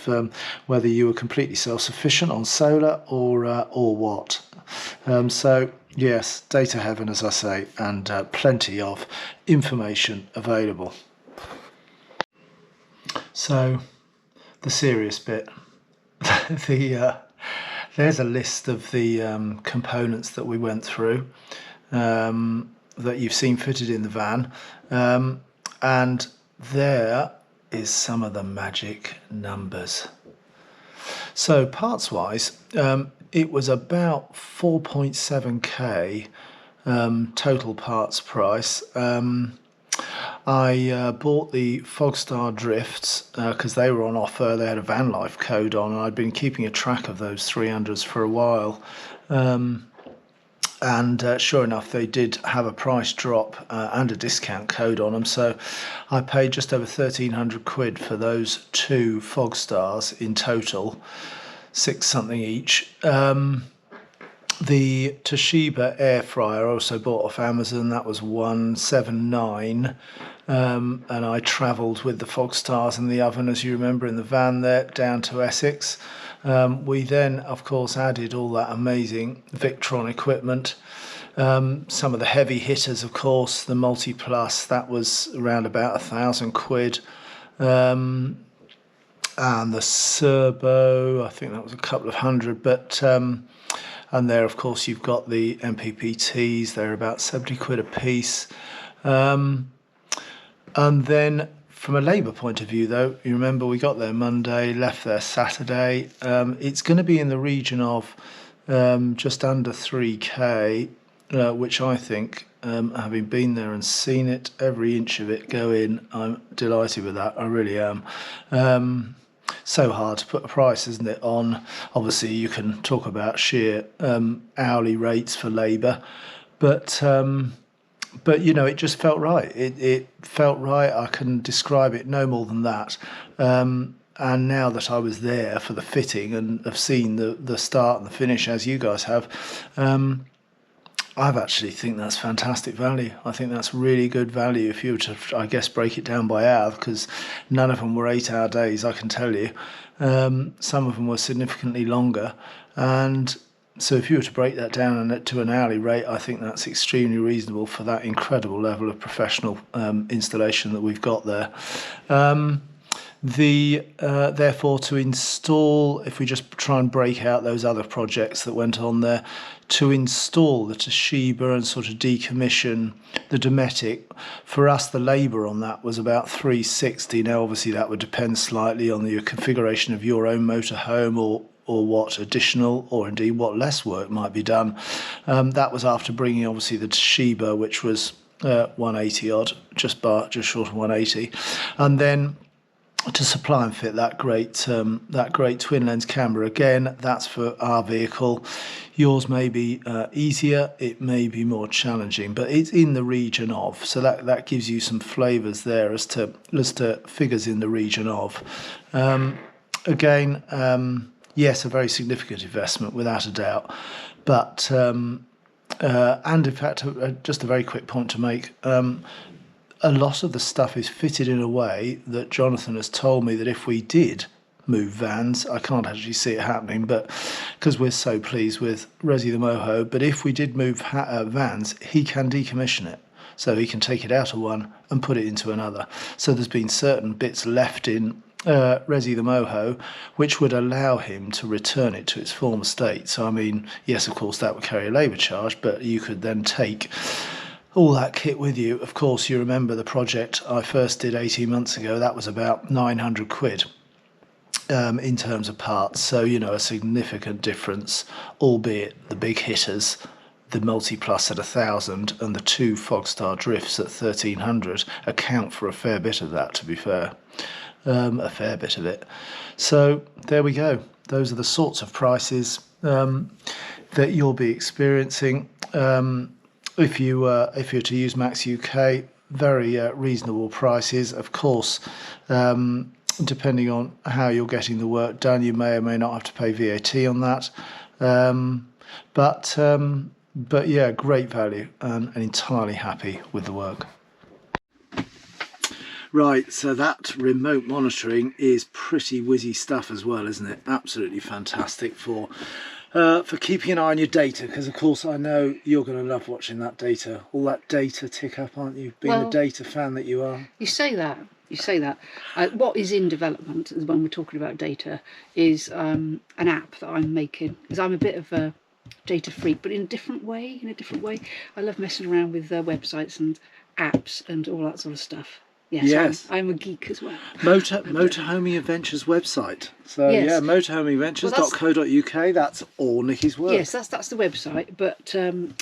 whether you were completely self-sufficient on solar or what. So yes, data heaven, as I say, and plenty of information available. So the serious bit, there's a list of the components that we went through that you've seen fitted in the van, and there is some of the magic numbers. So parts wise, it was about 4.7k total parts price. I bought the Fogstar Drifts because they were on offer. They had a van life code on, and I'd been keeping a track of those 300s for a while. And sure enough, they did have a price drop and a discount code on them. So I paid just over 1,300 quid for those two Fogstars in total, 6 something each. The Toshiba air fryer I also bought off Amazon. That was 179, and I travelled with the Fogstars in the oven, as you remember, in the van there down to Essex. We then, of course, added all that amazing Victron equipment. Some of the heavy hitters, of course, the MultiPlus, that was around about 1,000 quid. And the Serbo, I think that was a couple of hundred, but and there, of course, you've got the MPPTs. They're about 70 quid a piece. And then from a labour point of view, though, you remember we got there Monday, left there Saturday. It's going to be in the region of just under 3K, which I think, having been there and seen it, every inch of it go in, I'm delighted with that. I really am. So hard to put a price, isn't it, on? Obviously you can talk about sheer hourly rates for labour, but you know, it just felt right. It felt right. I can describe it no more than that. And now that I was there for the fitting and have seen the start and the finish, as you guys have, I've actually think that's fantastic value. I think that's really good value if you were to, I guess, break it down by hour, because none of them were 8-hour days, I can tell you. Some of them were significantly longer. And so if you were to break that down to an hourly rate, I think that's extremely reasonable for that incredible level of professional installation that we've got there. Therefore, to install, if we just try and break out those other projects that went on there, to install the Toshiba and sort of decommission the Dometic, for us the labour on that was about 360. Now obviously that would depend slightly on the configuration of your own motorhome or what additional or indeed what less work might be done. That was after bringing obviously the Toshiba, which was 180 odd, just short of 180, and then to supply and fit that great twin lens camera. Again, that's for our vehicle. Yours may be easier, it may be more challenging, but it's in the region of. So that gives you some flavours there as to figures in the region of. Again, yes, a very significant investment without a doubt, but and in fact, just a very quick point to make. A lot of the stuff is fitted in a way that Jonathan has told me that if we did move vans, I can't actually see it happening, but because we're so pleased with Resi the Moho, but if we did move vans, he can decommission it. So he can take it out of one and put it into another. So there's been certain bits left in Resi the Moho which would allow him to return it to its former state. So I mean, yes, of course that would carry a labour charge, but you could then take all that kit with you. Of course, you remember the project I first did 18 months ago, that was about 900 quid in terms of parts. So, you know, a significant difference, albeit the big hitters, the MultiPlus at 1,000 and the two Fogstar Drifts at 1,300 account for a fair bit of that, to be fair. A fair bit of it. So there we go. Those are the sorts of prices that you'll be experiencing. If you were to use MACSUK, very reasonable prices. Of course, depending on how you're getting the work done, you may or may not have to pay VAT on that. But yeah, great value and entirely happy with the work. Right, so that remote monitoring is pretty whizzy stuff as well, isn't it? Absolutely fantastic for keeping an eye on your data, because of course I know you're going to love watching that data, all that data tick up, aren't you? Being the data fan that you are. You say that. What is in development, when we're talking about data, is an app that I'm making, because I'm a bit of a data freak, but in a different way. I love messing around with websites and apps and all that sort of stuff. Yes, Yes. I'm a geek as well. Motorhoming Adventures website. So Yes. yeah, motorhomeinventures.co.uk. That's all Nikki's work. Yes, that's the website. But an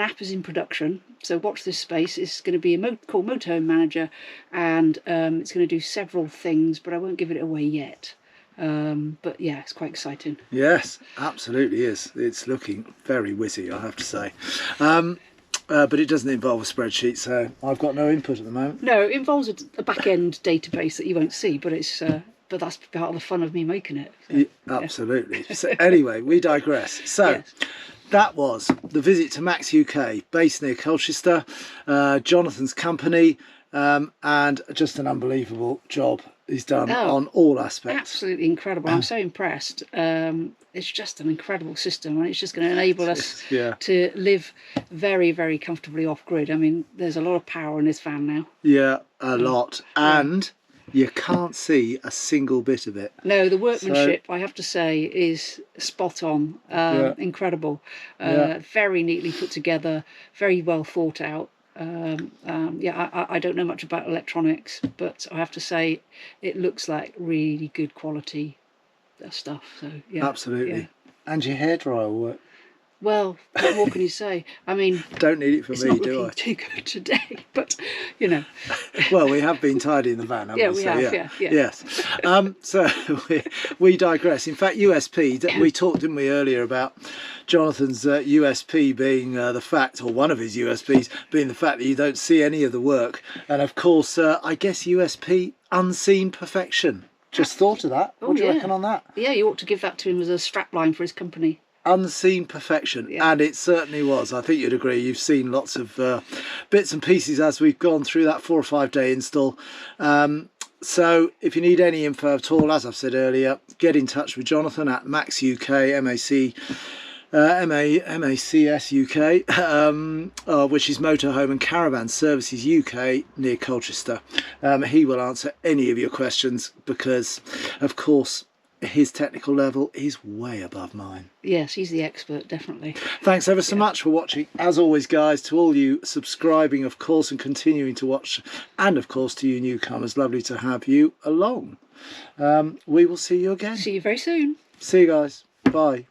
app is in production. So watch this space. It's going to be called Motorhome Manager, and it's going to do several things, but I won't give it away yet. But yeah, it's quite exciting. Yes, absolutely is. It's looking very witty, I have to say. But it doesn't involve a spreadsheet, so I've got no input at the moment. No, it involves a back-end database that you won't see, but but that's part of the fun of me making it. So, Yeah, absolutely. So anyway, we digress. So Yes. that was the visit to MACSUK, based near Colchester, Jonathan's company, and just an unbelievable job he's done on all aspects. Absolutely incredible. I'm so impressed. It's just an incredible system, and it's just going to enable us to live very, very comfortably off-grid. I mean, there's a lot of power in this van now. Yeah, a lot. And you can't see a single bit of it. No, the workmanship, I have to say, is spot on. Incredible. Very neatly put together, very well thought out. I don't know much about electronics, but I have to say it looks like really good quality stuff. So yeah, absolutely. Yeah. And your hairdryer will work. Well, what more can you say? I mean, don't need it for it's me, not do looking I? too good today, but you know. Well, we have been tidying the van, haven't we? Yeah, we have. Yeah. Yes. So we digress. In fact, USP. We talked, didn't we, earlier about Jonathan's USP being the fact, or one of his USPs being the fact that you don't see any of the work, and of course, I guess USP, unseen perfection. Just thought of that. What do you reckon on that? Yeah, you ought to give that to him as a strapline for his company. Unseen perfection, and it certainly was. I think you'd agree. You've seen lots of bits and pieces as we've gone through that 4 or 5 day install. So if you need any info at all, as I've said earlier, get in touch with Jonathan at MACSUK, MACS UK, which is Motorhome and Caravan Services UK near Colchester. He will answer any of your questions because, of course, his technical level is way above mine. Yes, he's the expert, definitely. Thanks ever so much for watching. As always, guys, to all you subscribing, of course, and continuing to watch, and of course to you newcomers, lovely to have you along. We will see you again. See you very soon. See you guys. Bye.